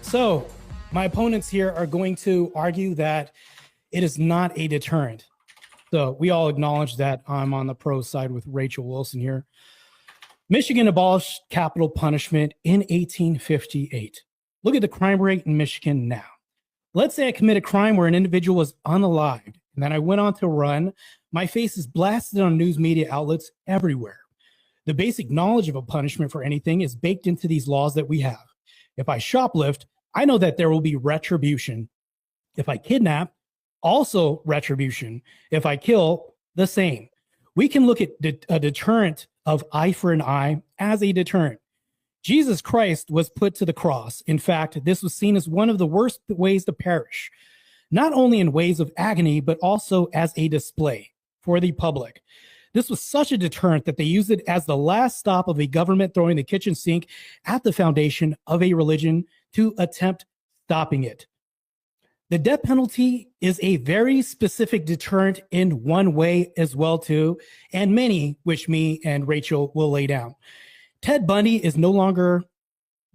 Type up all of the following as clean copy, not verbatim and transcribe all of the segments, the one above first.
So my opponents here are going to argue that it is not a deterrent. So we all acknowledge that I'm on the pro side with Rachel Wilson here. Michigan abolished capital punishment in 1858. Look at the crime rate in Michigan now. Let's say I commit a crime where an individual was unalived, and then I went on to run. My face is blasted on news media outlets everywhere. The basic knowledge of a punishment for anything is baked into these laws that we have. If I shoplift, I know that there will be retribution. If I kidnap, also retribution. If I kill, the same. We can look at a deterrent of eye for an eye as a deterrent. Jesus Christ was put to the cross. In fact, this was seen as one of the worst ways to perish, not only in ways of agony, but also as a display for the public. This was such a deterrent that they used it as the last stop of a government throwing the kitchen sink at the foundation of a religion to attempt stopping it. The death penalty is a very specific deterrent in one way as well, too, and many, which me and Rachel will lay down. Ted Bundy is no longer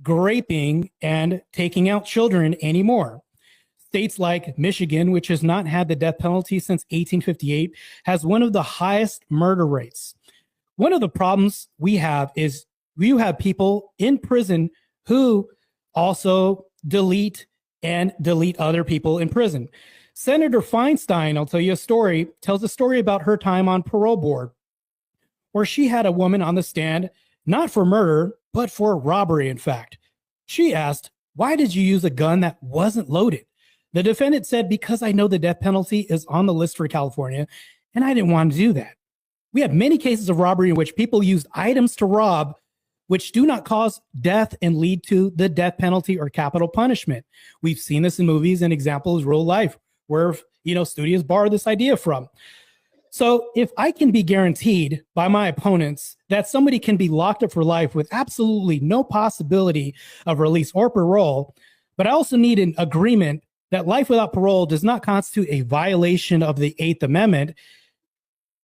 raping and taking out children anymore. States like Michigan, which has not had the death penalty since 1858, has one of the highest murder rates. One of the problems we have is you have people in prison who also delete other people in prison. Senator Feinstein, I'll tell you a story, tells a story about her time on parole board, where she had a woman on the stand, not for murder, but for robbery, in fact. She asked, "Why did you use a gun that wasn't loaded?" The defendant said, "Because I know the death penalty is on the list for California, and I didn't want to do that." We have many cases of robbery in which people used items to rob which do not cause death and lead to the death penalty or capital punishment. We've seen this in movies, and examples real life where, studios borrow this idea from. So if I can be guaranteed by my opponents that somebody can be locked up for life with absolutely no possibility of release or parole, but I also need an agreement that life without parole does not constitute a violation of the Eighth Amendment,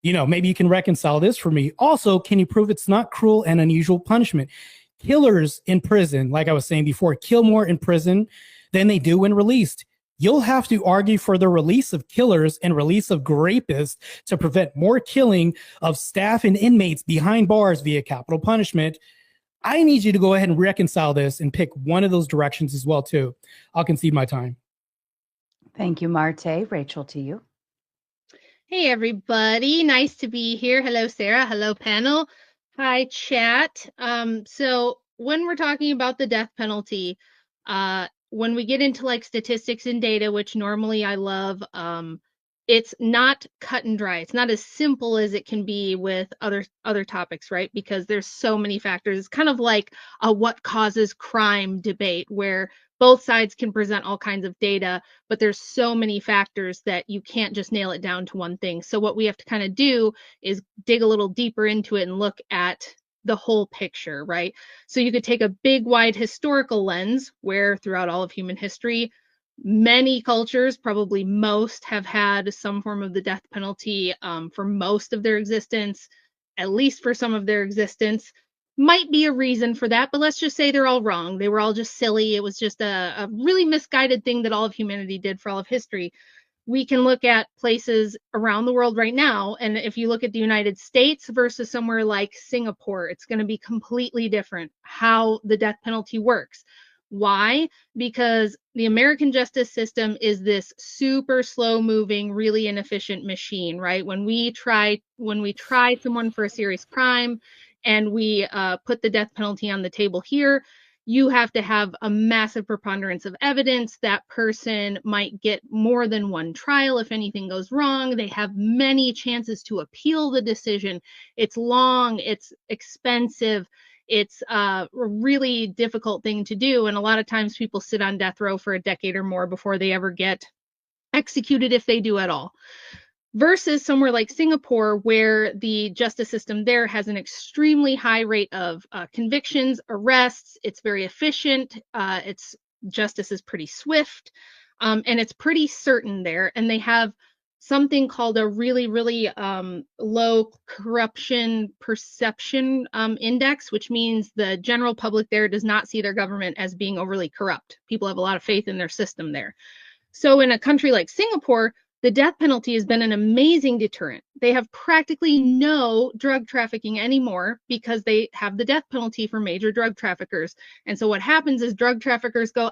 maybe you can reconcile this for me. Also, can you prove it's not cruel and unusual punishment? Killers in prison, like I was saying before, kill more in prison than they do when released. You'll have to argue for the release of killers and release of rapists to prevent more killing of staff and inmates behind bars via capital punishment. I need you to go ahead and reconcile this and pick one of those directions as well, too. I'll concede my time. Thank you, Martae. Rachel, to you. Hey, everybody. Nice to be here. Hello, Sarah. Hello, panel. Hi, chat. So when we're talking about the death penalty, when we get into like statistics and data, which normally I love, it's not cut and dry. It's not as simple as it can be with other topics, right? Because there's so many factors. It's kind of like a what causes crime debate where both sides can present all kinds of data, but there's so many factors that you can't just nail it down to one thing. So what we have to kind of do is dig a little deeper into it and look at the whole picture, right? So you could take a big, wide historical lens where throughout all of human history, many cultures, probably most, have had some form of the death penalty for most of their existence, at least for some of their existence. Might be a reason for that, but let's just say they're all wrong. They were all just silly. It was just a really misguided thing that all of humanity did for all of history. We can look at places around the world right now, and if you look at the United States versus somewhere like Singapore, it's going to be completely different how the death penalty works. Why? Because the American justice system is this super slow moving, really inefficient machine, right? When we try someone for a serious crime and we put the death penalty on the table here, you have to have a massive preponderance of evidence. That person might get more than one trial if anything goes wrong. They have many chances to appeal the decision. It's long, it's expensive. It's a really difficult thing to do. And a lot of times people sit on death row for a decade or more before they ever get executed, if they do at all. Versus somewhere like Singapore, where the justice system there has an extremely high rate of convictions, arrests. It's very efficient. Its justice is pretty swift, and it's pretty certain there. And they have something called a really, really low corruption perception index, which means the general public there does not see their government as being overly corrupt. People have a lot of faith in their system there. So in a country like Singapore, the death penalty has been an amazing deterrent. They have practically no drug trafficking anymore because they have the death penalty for major drug traffickers. And so what happens is drug traffickers go,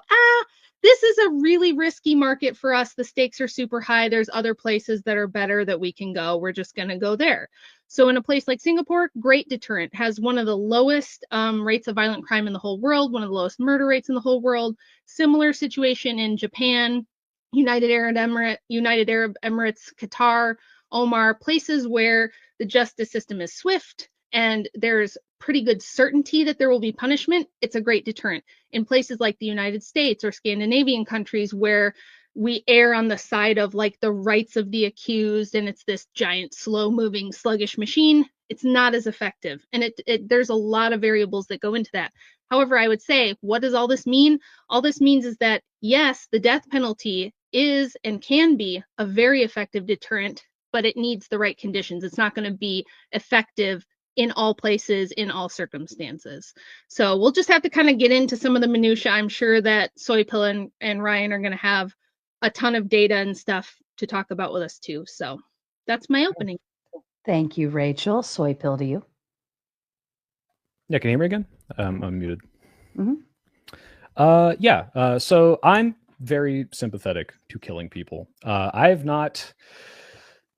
this is a really risky market for us. The stakes are super high. There's other places that are better that we can go. We're just going to go there. So in a place like Singapore, great deterrent, has one of the lowest rates of violent crime in the whole world, one of the lowest murder rates in the whole world. Similar situation in Japan, United Arab Emirates, Qatar, Oman, places where the justice system is swift and there's pretty good certainty that there will be punishment. It's a great deterrent. In places like the United States or Scandinavian countries where we err on the side of like the rights of the accused and it's this giant, slow moving, sluggish machine, it's not as effective. And there's a lot of variables that go into that. However, I would say, what does all this mean? All this means is that, yes, the death penalty is and can be a very effective deterrent, but it needs the right conditions. It's not going to be effective in all places, in all circumstances. So we'll just have to kind of get into some of the minutia. I'm sure that Soypill and Ryan are going to have a ton of data and stuff to talk about with us too. So that's my opening. Thank you, Rachel. Soypill to you. Yeah, can you hear me again? I'm muted. Mm-hmm. So I'm very sympathetic to killing people. I've not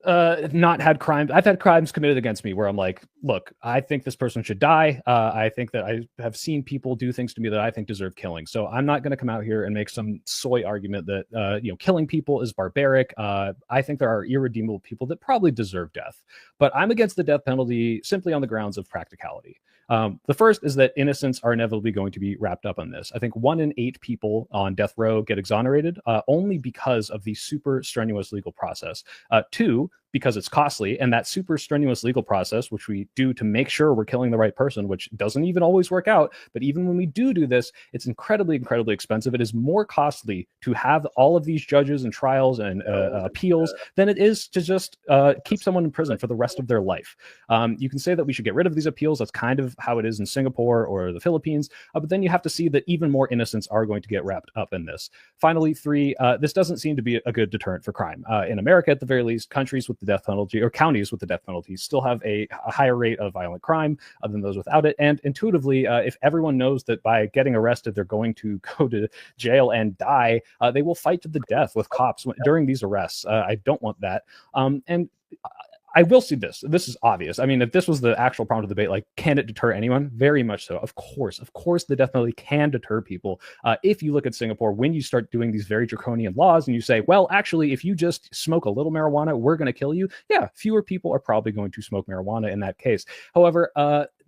had crimes. I've had crimes committed against me where I'm like, look, I think this person should die. I think that I have seen people do things to me that I think deserve killing. So I'm not going to come out here and make some soy argument that, killing people is barbaric. I think there are irredeemable people that probably deserve death, but I'm against the death penalty simply on the grounds of practicality. The first is that innocents are inevitably going to be wrapped up on this. I think 1 in 8 people on death row get exonerated only because of the super strenuous legal process. 2, because it's costly, and that super strenuous legal process, which we do to make sure we're killing the right person, which doesn't even always work out. But even when we do this, it's incredibly, incredibly expensive. It is more costly to have all of these judges and trials and appeals than it is to just keep someone in prison for the rest of their life. You can say that we should get rid of these appeals. That's kind of how it is in Singapore or the Philippines. But then you have to see that even more innocents are going to get wrapped up in this. Finally, 3, this doesn't seem to be a good deterrent for crime. In America, at the very least, countries with the death penalty, or counties with the death penalty, still have a higher rate of violent crime than those without it. And intuitively, if everyone knows that by getting arrested, they're going to go to jail and die, they will fight to the death with cops during these arrests. I don't want that. And I will see this. This is obvious. I mean, if this was the actual prompt of the debate, like, can it deter anyone? Very much so. Of course, the death penalty can deter people. If you look at Singapore, when you start doing these very draconian laws and you say, well, actually, if you just smoke a little marijuana, we're going to kill you. Yeah, fewer people are probably going to smoke marijuana in that case. However,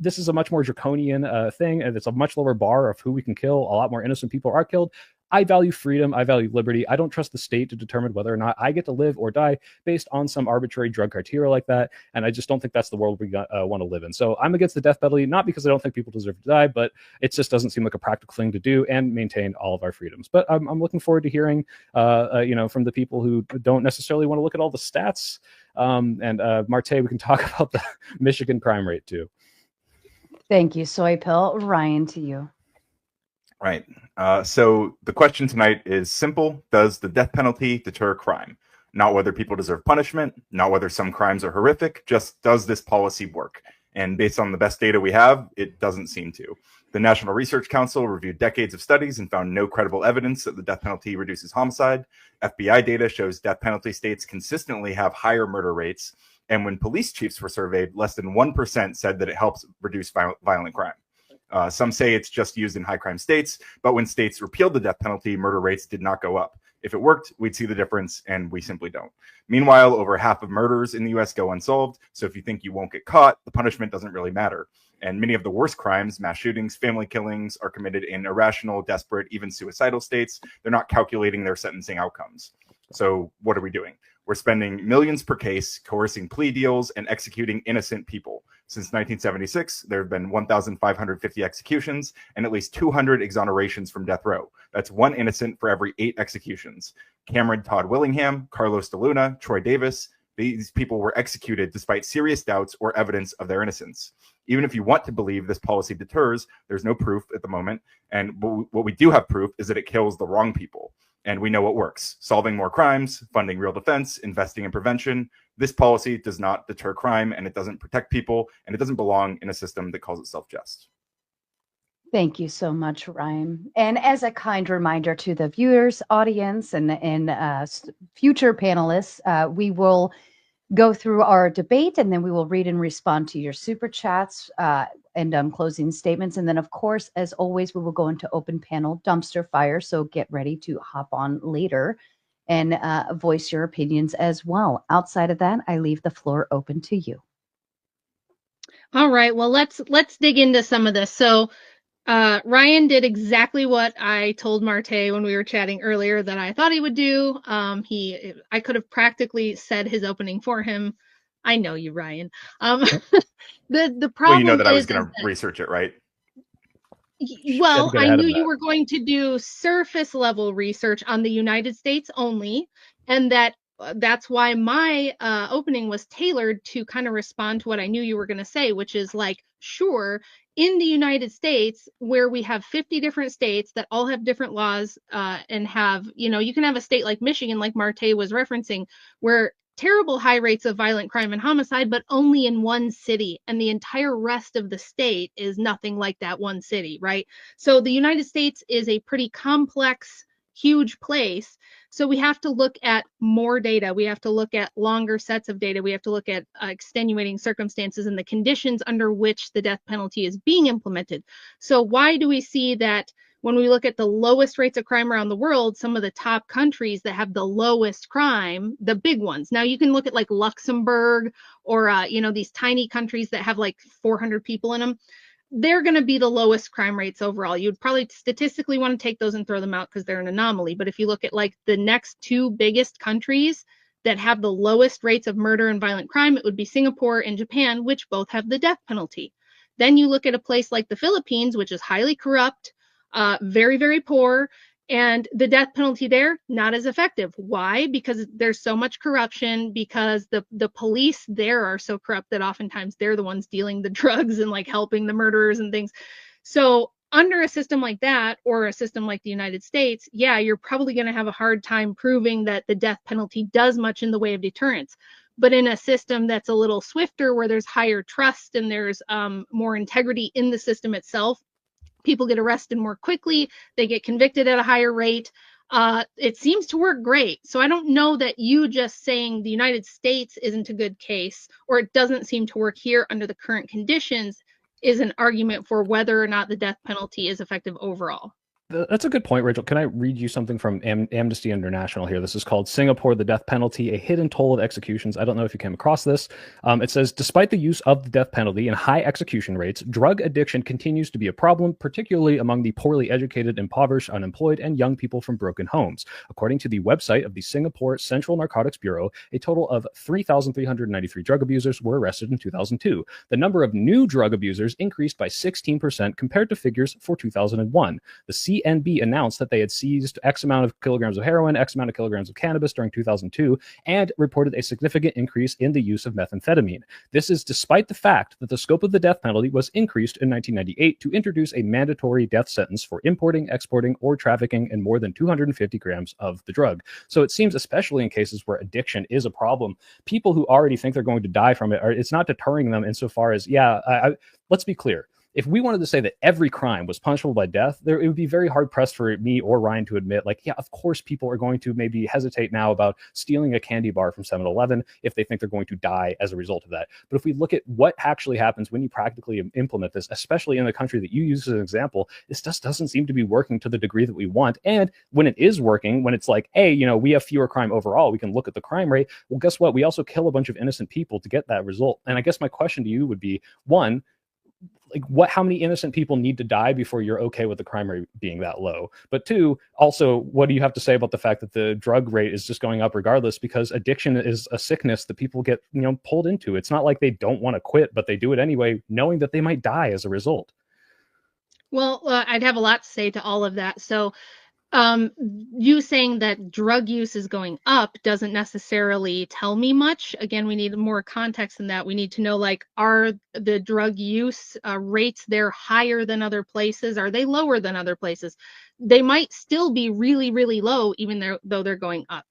this is a much more draconian thing, and it's a much lower bar of who we can kill. A lot more innocent people are killed. I value freedom. I value liberty. I don't trust the state to determine whether or not I get to live or die based on some arbitrary drug criteria like that. And I just don't think that's the world we want to live in. So I'm against the death penalty, not because I don't think people deserve to die, but it just doesn't seem like a practical thing to do and maintain all of our freedoms. But I'm looking forward to hearing, from the people who don't necessarily want to look at all the stats. And Martae, we can talk about the Michigan crime rate too. Thank you, Soypill. Ryan, to you. Right. So the question tonight is simple. Does the death penalty deter crime? Not whether people deserve punishment, not whether some crimes are horrific, just does this policy work? And based on the best data we have, it doesn't seem to. The National Research Council reviewed decades of studies and found no credible evidence that the death penalty reduces homicide. FBI data shows death penalty states consistently have higher murder rates. And when police chiefs were surveyed, less than 1% said that it helps reduce violent crime. Some say it's just used in high crime states, but when states repealed the death penalty, murder rates did not go up. If it worked, we'd see the difference, and we simply don't. Meanwhile, over half of murders in the US go unsolved, so if you think you won't get caught, the punishment doesn't really matter. And many of the worst crimes, mass shootings, family killings, are committed in irrational, desperate, even suicidal states. They're not calculating their sentencing outcomes. So what are we doing? We're spending millions per case, coercing plea deals, and executing innocent people. Since 1976, there have been 1,550 executions and at least 200 exonerations from death row. That's 1 innocent for every 8 executions. Cameron Todd Willingham, Carlos de Luna, Troy Davis. These people were executed despite serious doubts or evidence of their innocence. Even if you want to believe this policy deters, there's no proof at the moment. And what we do have proof is that it kills the wrong people. And we know what works: solving more crimes, funding real defense, investing in prevention. This policy does not deter crime, and it doesn't protect people, and it doesn't belong in a system that calls itself just. Thank you so much, Ryan. And as a kind reminder to the viewers, audience, and future panelists, we will go through our debate, and then we will read and respond to your super chats and closing statements. And then, of course, as always, we will go into open panel dumpster fire. So get ready to hop on later and voice your opinions as well. Outside of that, I leave the floor open to you. All right. Well, let's dig into some of this. So Ryan did exactly what I told Martae when we were chatting earlier that I thought he would do. I could have practically said his opening for him. I know you, Ryan. The problem Well, you know that I was is going to research it, right? Well, get I ahead of knew you that. were going to do surface level research on the United States only, and that's why my opening was tailored to kind of respond to what I knew you were going to say, which is like, sure, in the United States, where we have 50 different states that all have different laws and have, you can have a state like Michigan, like Martae was referencing, where terrible high rates of violent crime and homicide, but only in one city, and the entire rest of the state is nothing like that one city, right? So the United States is a pretty complex, huge place. So we have to look at more data. We have to look at longer sets of data. We have to look at extenuating circumstances and the conditions under which the death penalty is being implemented. So why do we see that when we look at the lowest rates of crime around the world, some of the top countries that have the lowest crime, the big ones? Now you can look at like Luxembourg or, these tiny countries that have like 400 people in them. They're going to be the lowest crime rates overall. You'd probably statistically want to take those and throw them out because they're an anomaly. But if you look at like the next two biggest countries that have the lowest rates of murder and violent crime, it would be Singapore and Japan, which both have the death penalty. Then you look at a place like the Philippines, which is highly corrupt, very, very poor, and the death penalty there, not as effective. Why? Because there's so much corruption, because the police there are so corrupt that oftentimes they're the ones dealing the drugs and like helping the murderers and things. So under a system like that, or a system like the United States, yeah, you're probably going to have a hard time proving that the death penalty does much in the way of deterrence. But in a system that's a little swifter, where there's higher trust and there's more integrity in the system itself, people get arrested more quickly, they get convicted at a higher rate. It seems to work great. So I don't know that you just saying the United States isn't a good case, or it doesn't seem to work here under the current conditions, is an argument for whether or not the death penalty is effective overall. That's a good point, Rachel. Can I read you something from Amnesty International here? This is called Singapore, the Death Penalty, a Hidden Toll of Executions. I don't know if you came across this. It says, despite the use of the death penalty and high execution rates, drug addiction continues to be a problem, particularly among the poorly educated, impoverished, unemployed, and young people from broken homes. According to the website of the Singapore Central Narcotics Bureau, a total of 3,393 drug abusers were arrested in 2002. The number of new drug abusers increased by 16% compared to figures for 2001. The CNB announced that they had seized X amount of kilograms of heroin, X amount of kilograms of cannabis during 2002, and reported a significant increase in the use of methamphetamine. This is despite the fact that the scope of the death penalty was increased in 1998 to introduce a mandatory death sentence for importing, exporting, or trafficking in more than 250 grams of the drug. So it seems, especially in cases where addiction is a problem, people who already think they're going to die from it, it's not deterring them insofar as, let's be clear. If we wanted to say that every crime was punishable by death, it would be very hard pressed for me or Ryan to admit, like, yeah, of course people are going to maybe hesitate now about stealing a candy bar from 7-Eleven if they think they're going to die as a result of that. But if we look at what actually happens when you practically implement this, especially in the country that you use as an example, this just doesn't seem to be working to the degree that we want. And when it is working, when it's like, hey, we have fewer crime overall, we can look at the crime rate. Well, guess what? We also kill a bunch of innocent people to get that result. And I guess my question to you would be, one, like how many innocent people need to die before you're okay with the crime rate being that low? But two, also, what do you have to say about the fact that the drug rate is just going up regardless, because addiction is a sickness that people get, pulled into. It's not like they don't want to quit, but they do it anyway, knowing that they might die as a result. Well, I'd have a lot to say to all of that. So You saying that drug use is going up doesn't necessarily tell me much. Again, we need more context than that. We need to know, like, are the drug use rates there higher than other places? Are they lower than other places? They might still be really, really low, even though they're going up,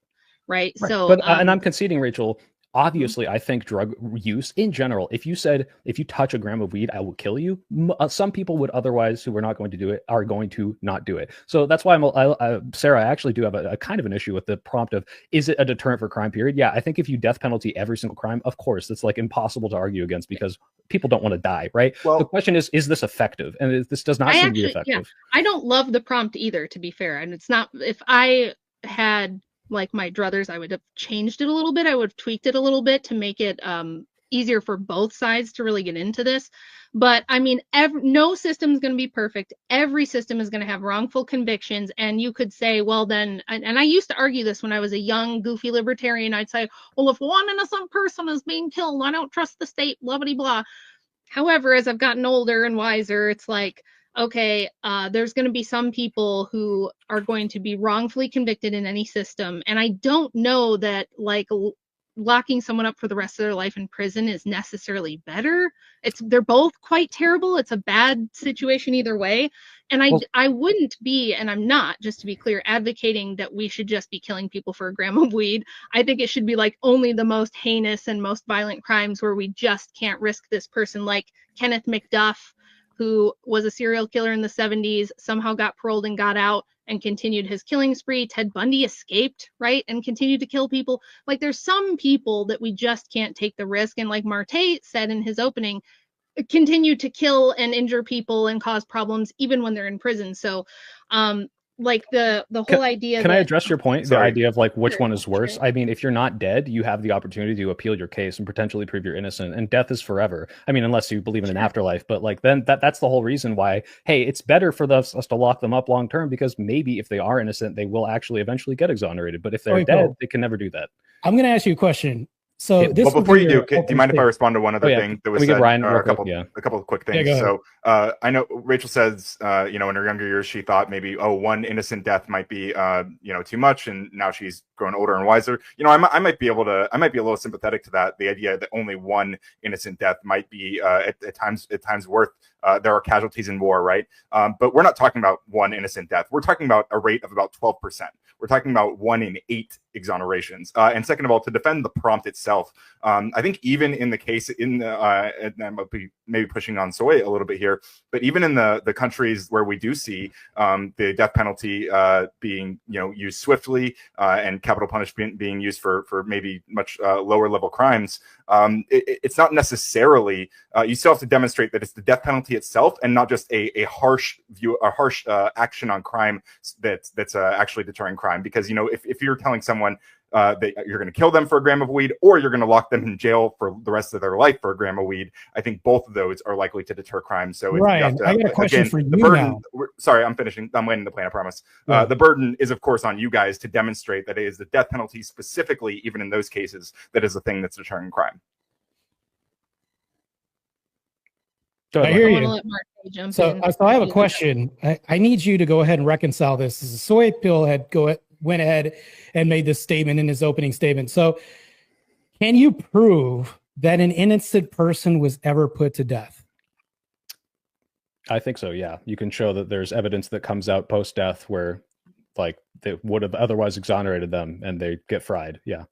right? Right. So, But and I'm conceding, Rachel. Obviously, I think drug use in general, if you said, if you touch a gram of weed, I will kill you, some people would otherwise, who are not going to do it, are going to not do it. So that's why Sarah, I actually do have a kind of an issue with the prompt of, is it a deterrent for crime, period? Yeah, I think if you death penalty every single crime, of course, it's like impossible to argue against because people don't want to die, right? Well, the question is this effective? And this does not seem to be effective. Yeah, I don't love the prompt either, to be fair. And it's not, if I had like my druthers, I would have changed it a little bit. I would have tweaked it a little bit to make it easier for both sides to really get into this. But I mean, no system is going to be perfect. Every system is going to have wrongful convictions. And you could say, well, then, and I used to argue this when I was a young, goofy libertarian. I'd say, well, if one innocent person is being killed, I don't trust the state, blah, blah, blah. However, as I've gotten older and wiser, it's like, okay, there's going to be some people who are going to be wrongfully convicted in any system. And I don't know that, like, locking someone up for the rest of their life in prison is necessarily better. They're both quite terrible. It's a bad situation either way. And I wouldn't be, and I'm not, just to be clear, advocating that we should just be killing people for a gram of weed. I think it should be like only the most heinous and most violent crimes where we just can't risk this person, like Kenneth McDuff, who was a serial killer in the 70s, somehow got paroled and got out and continued his killing spree. Ted Bundy escaped, right, and continued to kill people. Like, there's some people that we just can't take the risk. And like Martae said in his opening, continue to kill and injure people and cause problems even when they're in prison. So like the whole idea. Can I address your point? Sorry. The idea of like which Sure, one is worse. sure. I mean, if you're not dead, you have the opportunity to appeal your case and potentially prove you're innocent. And death is forever. I mean, unless you believe in an afterlife. But like then that's the whole reason why. Hey, it's better for us to lock them up long term because maybe if they are innocent, they will actually eventually get exonerated. But if they're dead, they can never do that. I'm going to ask you a question. So Yeah, this well, before you do, do you mind if I I? respond to one other thing that was said? Ryan Or real a couple, quick, yeah. a couple of quick things. Yeah, go So I know Rachel says, you know, in her younger years, she thought maybe, oh, one innocent death might be, you know, too much, and now she's grown older and wiser. You know, I might be a little sympathetic to that. The idea that only one innocent death might be at times worth. There are casualties in war, right? But we're not talking about one innocent death. We're talking about a rate of about 12%. We're talking about 1 in 8 exonerations. And second of all, to defend the prompt itself, I think even in the case in the, and I'm maybe pushing on Soy a little bit here, but even in the countries where we do see the death penalty being, you know, used swiftly and capital punishment being used for maybe much lower level crimes, it's not necessarily, you still have to demonstrate that it's the death penalty itself and not just a harsh action on crime that's actually deterring crime. Because, you know, if you're telling someone that you're going to kill them for a gram of weed or you're going to lock them in jail for the rest of their life for a gram of weed, I think both of those are likely to deter crime. So Ryan, I got a question for you now. Sorry, I'm finishing. I'm waiting to plan, I promise. Yeah. The burden is, of course, on you guys to demonstrate that it is the death penalty specifically, even in those cases, that is the thing that's deterring crime. I hear you. Let Martae jump So in. I have a question. I need you to go ahead and reconcile this. Soy Pill went ahead and made this statement in his opening statement. So can you prove that an innocent person was ever put to death? I think so, yeah. You can show that there's evidence that comes out post-death where like they would have otherwise exonerated them and they get fried. Yeah.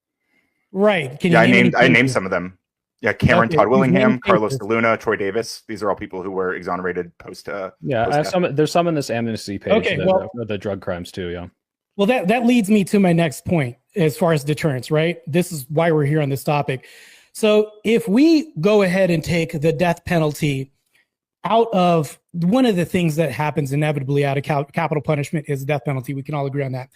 Right. I named some of them. Yeah, Cameron Todd Willingham, Carlos cases. De Luna, Troy Davis. These are all people who were exonerated post. There's some in this amnesty page Okay, well, the drug crimes too, yeah. Well, that leads me to my next point as far as deterrence, right? This is why we're here on this topic. So if we go ahead and take the death penalty out of one of the things that happens inevitably out of capital punishment is death penalty. We can all agree on that.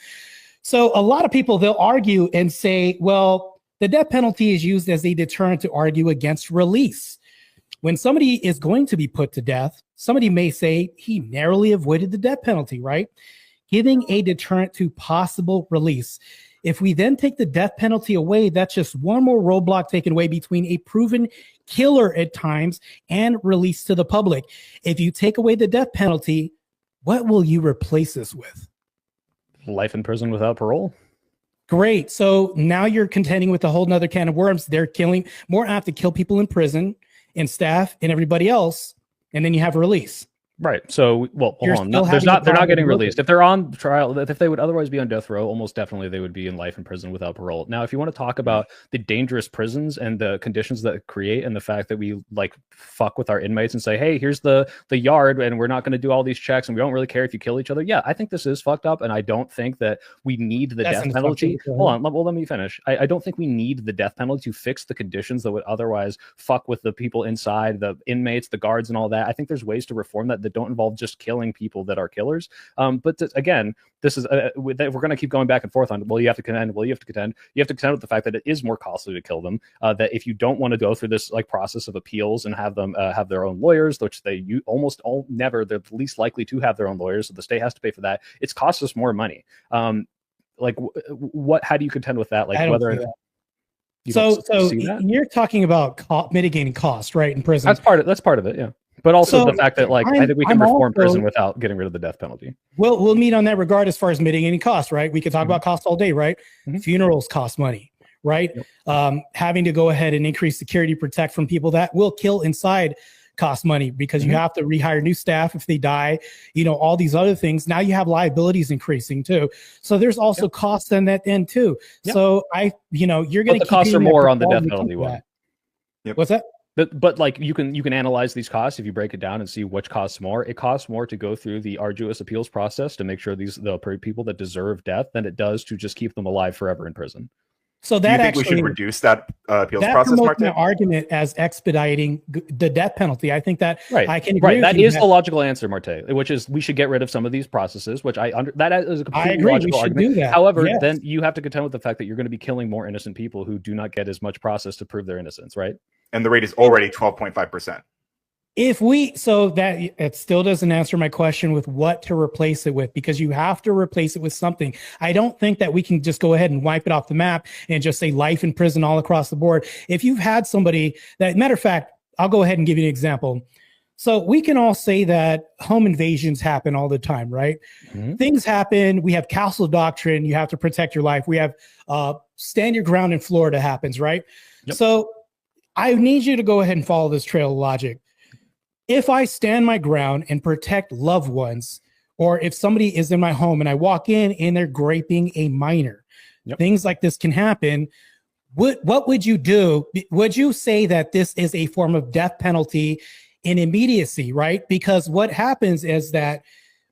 So a lot of people, they'll argue and say, well, the death penalty is used as a deterrent to argue against release. When somebody is going to be put to death, somebody may say he narrowly avoided the death penalty, right? Giving a deterrent to possible release. If we then take the death penalty away, that's just one more roadblock taken away between a proven killer at times and release to the public. If you take away the death penalty, what will you replace this with? Life in prison without parole. Great. So now you're contending with a whole nother can of worms. They're more apt to kill people in prison and staff and everybody else. And then you have release. Right. So, well, You're hold on. still They're having not the power getting to look released. at If they're on trial, if they would otherwise be on death row, almost definitely they would be in life in prison without parole. Now, if you want to talk about the dangerous prisons and the conditions that create and the fact that we like fuck with our inmates and say, hey, here's the yard and we're not going to do all these checks and we don't really care if you kill each other. Yeah, I think this is fucked up. And I don't think that we need the death penalty. Hold on. Well, let me finish. I don't think we need the death penalty to fix the conditions that would otherwise fuck with the people inside, the inmates, the guards and all that. I think there's ways to reform that don't involve just killing people that are killers. But again, this is we're going to keep going back and forth on, well, you have to contend. Well, you have to contend with the fact that it is more costly to kill them. That if you don't want to go through this like process of appeals and have them have their own lawyers, which they're the least likely to have their own lawyers, so the state has to pay for that. It's cost us more money. Like what? How do you contend with that? Like whether. So you're talking about mitigating cost, right? In prison. That's part of it. Yeah. But also the fact that I think we can reform prison without getting rid of the death penalty. We'll meet on that regard as far as mitigating costs, right? We could talk about cost all day, right? Funerals cost money, right? Yep. Having to go ahead and increase security, protect from people that will kill inside cost money because you have to rehire new staff if they die, all these other things. Now you have liabilities increasing too. So there's also costs on that end too. Yep. So you're going to the costs are more on the death penalty one. Yep. What's that? But like you can analyze these costs if you break it down and see which costs more. It costs more to go through the arduous appeals process to make sure the people that deserve death than it does to just keep them alive forever in prison. So that do you think we should reduce that appeals process, promotes Martae? my argument as expediting the death penalty. I think that I can agree. Right, that is the logical answer, Martae, which is we should get rid of some of these processes. Which that is a completely logical argument. Do that. However, then you have to contend with the fact that you're going to be killing more innocent people who do not get as much process to prove their innocence, right? And the rate is already 12.5%. That it still doesn't answer my question with what to replace it with, because you have to replace it with something. I don't think that we can just go ahead and wipe it off the map and just say life in prison all across the board. If you've had somebody matter of fact, I'll go ahead and give you an example. So we can all say that home invasions happen all the time, right? Things happen. We have castle doctrine. You have to protect your life. We have stand your ground in Florida happens, right? Yep. So I need you to go ahead and follow this trail of logic. If I stand my ground and protect loved ones, or if somebody is in my home and I walk in and they're raping a minor, things like this can happen. What would you do? Would you say that this is a form of death penalty in immediacy, right? Because what happens is that,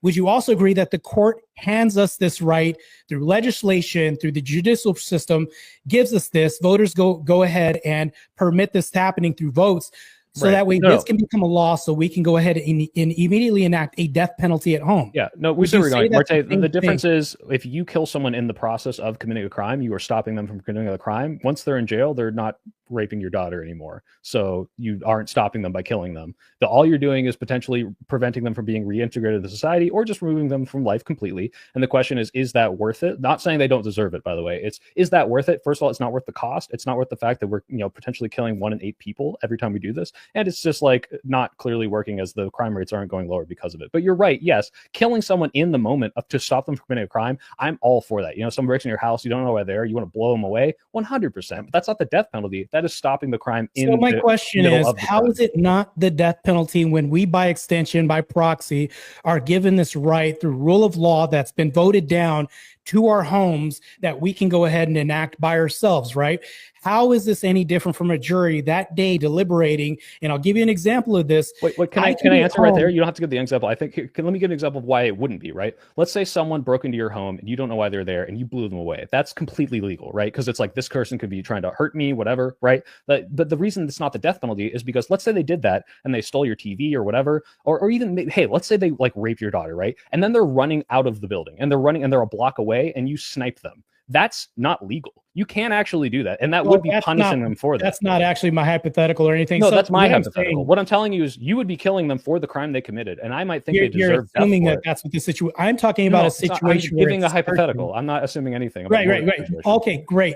would you also agree that the court hands us this right through legislation, through the judicial system, gives us this, voters go ahead and permit this happening through votes. So that way this can become a law, so we can go ahead and immediately enact a death penalty at home. Yeah, no, we see where you're going. Martae, the difference is if you kill someone in the process of committing a crime, you are stopping them from committing a crime. Once they're in jail, they're not raping your daughter anymore. So you aren't stopping them by killing them. All you're doing is potentially preventing them from being reintegrated into society or just removing them from life completely. And the question is that worth it? Not saying they don't deserve it, by the way. Is that worth it? First of all, it's not worth the cost. It's not worth the fact that we're potentially killing 1 in 8 people every time we do this. And it's just like not clearly working, as the crime rates aren't going lower because of it. But you're right. Yes. Killing someone in the moment to stop them from committing a crime, I'm all for that. Someone breaks in your house, you don't know why they're there, you want to blow them away, 100%. But that's not the death penalty. That is stopping the crime in the my question is, how is it not the death penalty when we, by extension, by proxy, are given this right through rule of law that's been voted down to our homes that we can go ahead and enact by ourselves, right? How is this any different from a jury that day deliberating? And I'll give you an example of this. Wait, can I answer right there? You don't have to give the example. I think, let me give an example of why it wouldn't be, right? Let's say someone broke into your home and you don't know why they're there and you blew them away. That's completely legal, right? Because it's like, this person could be trying to hurt me, whatever, right? But the reason it's not the death penalty is because let's say they did that and they stole your TV or whatever, or even, hey, let's say they like rape your daughter, right? And then they're running out of the building and they're a block away and you snipe them. That's not legal. You can't actually do that. And that would be punishing them for that. That's not actually my hypothetical or anything. No, that's my hypothetical. What I'm telling you is you would be killing them for the crime they committed. And I might think they deserve death. You're assuming that that's what the situation. I'm talking about a situation where I'm giving a hypothetical. I'm not assuming anything. Right. Okay, great.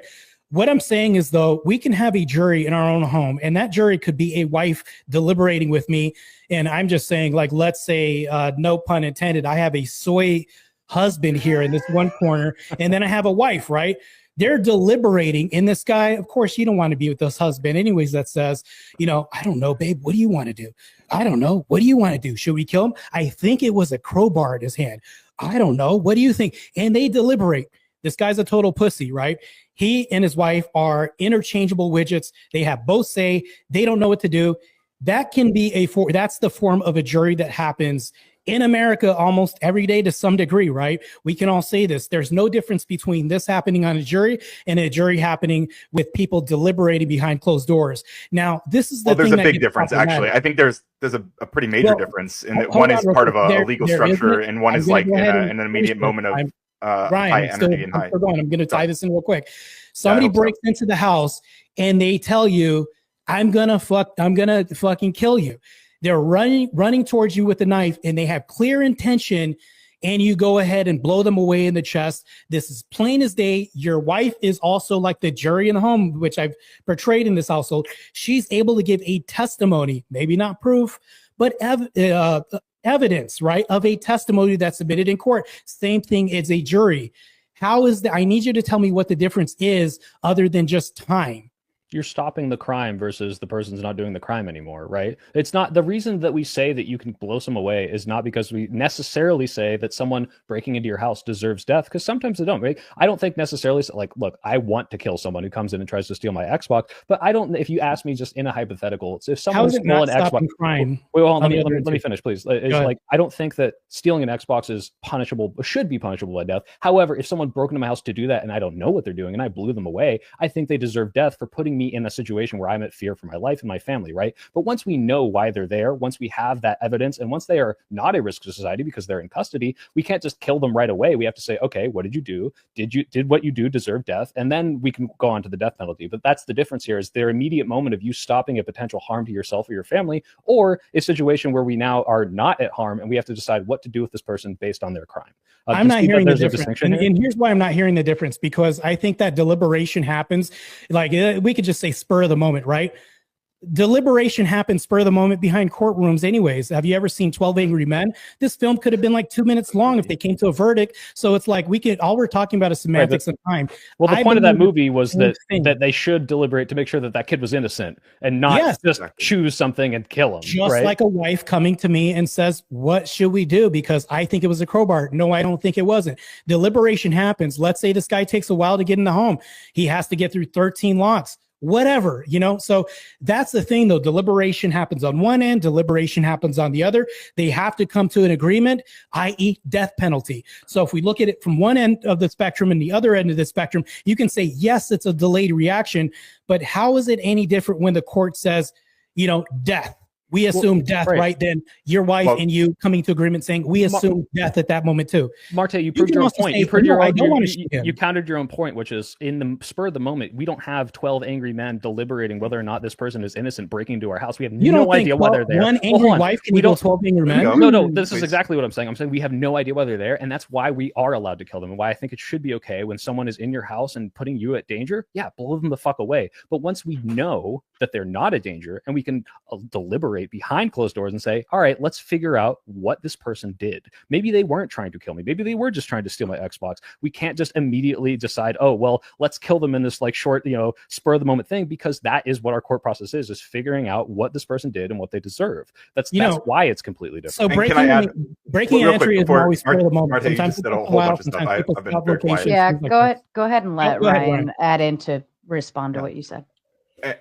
What I'm saying is, though, we can have a jury in our own home, and that jury could be a wife deliberating with me. And I'm just saying, like, let's say, no pun intended, I have a soy husband here in this one corner, and then I have a wife, right? They're deliberating, and this guy, of course, you don't want to be with this husband anyways, that says, I don't know, babe, what do you want to do? I don't know. What do you want to do? Should we kill him? I think it was a crowbar in his hand. I don't know. What do you think? And they deliberate. This guy's a total pussy, right? He and his wife are interchangeable widgets. They have both say, they don't know what to do. That can be that's the form of a jury that happens in America almost every day to some degree, right? We can all say this. There's no difference between this happening on a jury and a jury happening with people deliberating behind closed doors. Now, this is there's a big difference, actually. I think there's a pretty major difference in that one is part of a legal structure and one is like in an immediate moment of high energy and high. I'm going to tie this in real quick. Somebody breaks into the house and they tell you, I'm gonna fucking kill you. They're running towards you with a knife and they have clear intention, and you go ahead and blow them away in the chest. This is plain as day. Your wife is also like the jury in the home, which I've portrayed in this household. She's able to give a testimony, maybe not proof, but evidence, right, of a testimony that's submitted in court. Same thing as a jury. How is that? I need you to tell me what the difference is other than just time. You're stopping the crime versus the person's not doing the crime anymore, right? It's not the reason that we say that you can blow some away is not because we necessarily say that someone breaking into your house deserves death, because sometimes they don't, right? I don't think necessarily like, look, I want to kill someone who comes in and tries to steal my Xbox, but I don't, if you ask me just in a hypothetical, if someone stole an Xbox, crime? Wait, hold on, let me finish, please. It's like, I don't think that stealing an Xbox is punishable, should be punishable by death. However, if someone broke into my house to do that and I don't know what they're doing and I blew them away, I think they deserve death for putting me in a situation where I'm at fear for my life and my family, right? But once we know why they're there, once we have that evidence, and once they are not a risk to society because they're in custody, we can't just kill them right away. We have to say, okay, what did you do? Did what you do deserve death? And then we can go on to the death penalty. But that's the difference here, is their immediate moment of you stopping a potential harm to yourself or your family, or a situation where we now are not at harm and we have to decide what to do with this person based on their crime. I'm not hearing the difference. And here's why I'm not hearing the difference, because I think that deliberation happens, like we could just say spur of the moment, right? Deliberation happens spur of the moment behind courtrooms anyways. Have you ever seen 12 Angry Men? This film could have been like 2 minutes long if they came to a verdict. So it's like all we're talking about is semantics and time. Well, the point of that movie was that they should deliberate to make sure that that kid was innocent and not just choose something and kill him. Just like a wife coming to me and says, what should we do? Because I think it was a crowbar. No, I don't think it wasn't. Deliberation happens. Let's say this guy takes a while to get in the home. He has to get through 13 locks. Whatever, so that's the thing, though. Deliberation happens on one end, deliberation happens on the other. They have to come to an agreement, i.e. death penalty. So if we look at it from one end of the spectrum and the other end of the spectrum, you can say, yes, it's a delayed reaction, but how is it any different when the court says, death? We assume death, right? Then your wife and you coming to agreement saying we assume death at that moment too. Martae, you proved your own point. You countered your own point, which is in the spur of the moment, we don't have 12 angry men deliberating whether or not this person is innocent breaking into our house. We have no idea why they're there. One angry wife can equal 12 angry men? No, this is exactly what I'm saying. I'm saying we have no idea why they're there, and that's why we are allowed to kill them, and why I think it should be okay when someone is in your house and putting you at danger. Yeah, blow them the fuck away. But once we know that they're not a danger and we can deliberate behind closed doors and say, all right, let's figure out what this person did. Maybe they weren't trying to kill me. Maybe they were just trying to steal my Xbox. We can't just immediately decide, oh, well, let's kill them in this like short, spur of the moment thing, because that is what our court process is figuring out what this person did and what they deserve. That's why it's completely different. So breaking entry is always spur of the moment. Martae, sometimes a whole bunch of stuff. I've been very quiet. Yeah, go ahead and let Ryan add in to respond to what you said.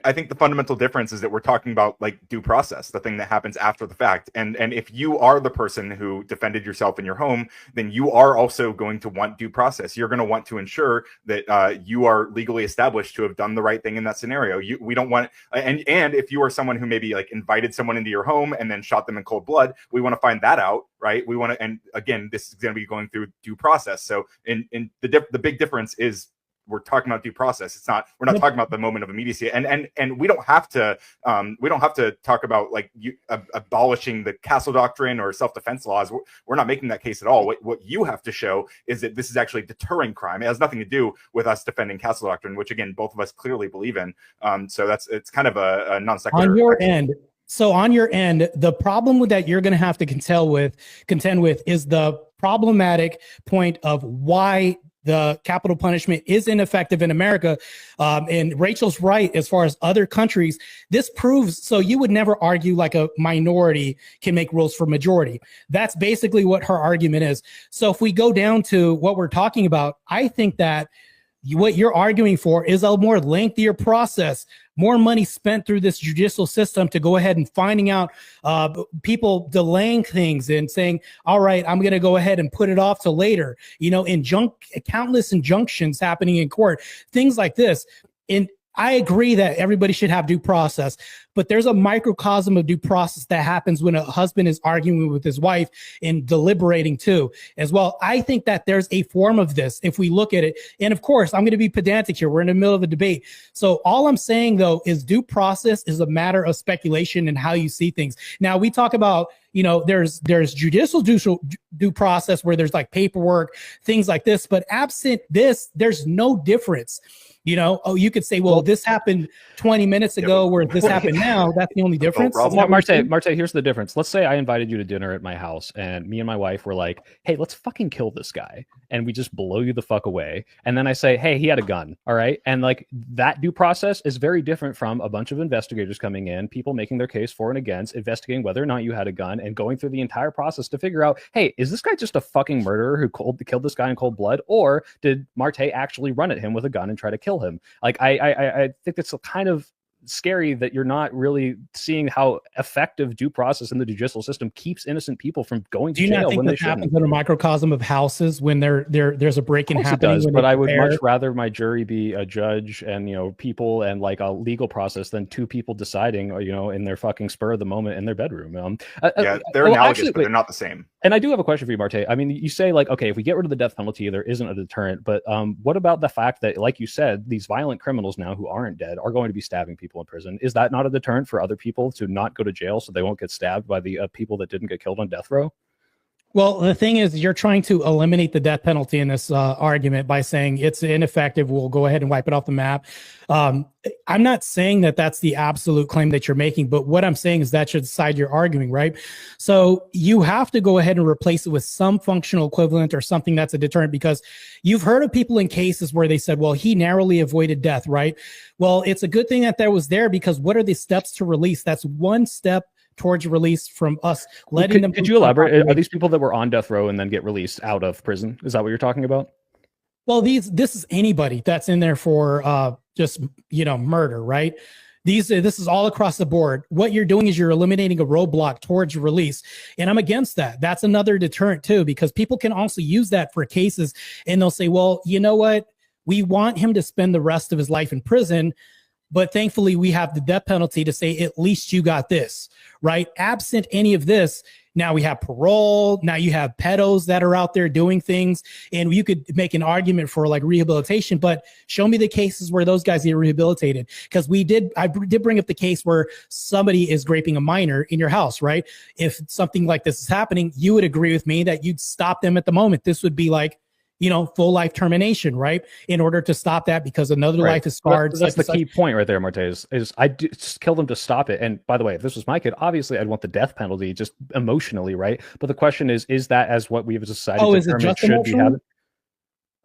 I think the fundamental difference is that we're talking about like due process, the thing that happens after the fact. And if you are the person who defended yourself in your home, then you are also going to want due process. You're going to want to ensure that you are legally established to have done the right thing in that scenario. We don't want, and if you are someone who maybe like invited someone into your home and then shot them in cold blood, we want to find that out, right? We want to, and again, this is going to be going through due process. So in the big difference is, we're talking about due process. We're not talking about the moment of immediacy, and we don't have to talk about like abolishing the castle doctrine or self-defense laws. We're not making that case at all. What you have to show is that this is actually deterring crime. It has nothing to do with us defending castle doctrine, which again both of us clearly believe in. So it's kind of a non sequitur. On your end, So on your end, the problem with that you're going to have to contend with is the problematic point of why the capital punishment is ineffective in America. And Rachel's right as far as other countries. This proves, so you would never argue like a minority can make rules for majority. That's basically what her argument is. So if we go down to what we're talking about, I think that what you're arguing for is a more lengthier process, more money spent through this judicial system to go ahead and finding out people delaying things and saying, all right, I'm going to go ahead and put it off to later, countless injunctions happening in court, things like this. And I agree that everybody should have due process, but there's a microcosm of due process that happens when a husband is arguing with his wife and deliberating too, as well. I think that there's a form of this if we look at it. And of course, I'm going to be pedantic here. We're in the middle of a debate. So all I'm saying, though, is due process is a matter of speculation and how you see things. Now, we talk about, there's judicial due process where there's like paperwork, things like this. But absent this, there's no difference. You could say, well, this happened 20 minutes ago where this happened now. That's the only difference. Martae, here's the difference. Let's say I invited you to dinner at my house and me and my wife were like, hey, let's fucking kill this guy. And we just blow you the fuck away. And then I say, hey, he had a gun. All right. And like that due process is very different from a bunch of investigators coming in, people making their case for and against, investigating whether or not you had a gun and going through the entire process to figure out, hey, is this guy just a fucking murderer who killed this guy in cold blood? Or did Martae actually run at him with a gun and try to kill him? Like, I think it's kind of scary that you're not really seeing how effective due process in the judicial system keeps innocent people from going to jail. Do you not think that happens in a microcosm of houses when there's a break-in happening? It does, but I would much rather my jury be a judge and people and like a legal process than two people deciding in their fucking spur of the moment in their bedroom. They're analogous, but they're not the same. And I do have a question for you, Martae. I mean, you say like, okay, if we get rid of the death penalty, there isn't a deterrent. But what about the fact that, like you said, these violent criminals now who aren't dead are going to be stabbing people in prison? Is that not a deterrent for other people to not go to jail so they won't get stabbed by the people that didn't get killed on death row? Well, the thing is, you're trying to eliminate the death penalty in this argument by saying it's ineffective. We'll go ahead and wipe it off the map. I'm not saying that that's the absolute claim that you're making, but what I'm saying is that should side you're arguing, right? So you have to go ahead and replace it with some functional equivalent or something that's a deterrent, because you've heard of people in cases where they said, well, he narrowly avoided death, right? Well, it's a good thing that was there, because what are the steps to release? That's one step towards release from us letting them. Could you elaborate? Are these people that were on death row and then get released out of prison? Is that what you're talking about? Well, this is anybody that's in there for just murder, right? This is all across the board. What you're doing is you're eliminating a roadblock towards release, and I'm against that. That's another deterrent too, because people can also use that for cases, and they'll say, well, you know what? We want him to spend the rest of his life in prison, but thankfully we have the death penalty to say, at least you got this, right? Absent any of this, now we have parole. Now you have pedos that are out there doing things, and you could make an argument for like rehabilitation, but show me the cases where those guys get rehabilitated. Because I did bring up the case where somebody is raping a minor in your house, right? If something like this is happening, you would agree with me that you'd stop them at the moment. This would be like, full life termination, right? In order to stop that, because another life is scarred. That's the key point right there, Martae, is I just kill them to stop it. And by the way, if this was my kid, obviously I'd want the death penalty just emotionally, right? But the question is that as what we as a society determined should be happening?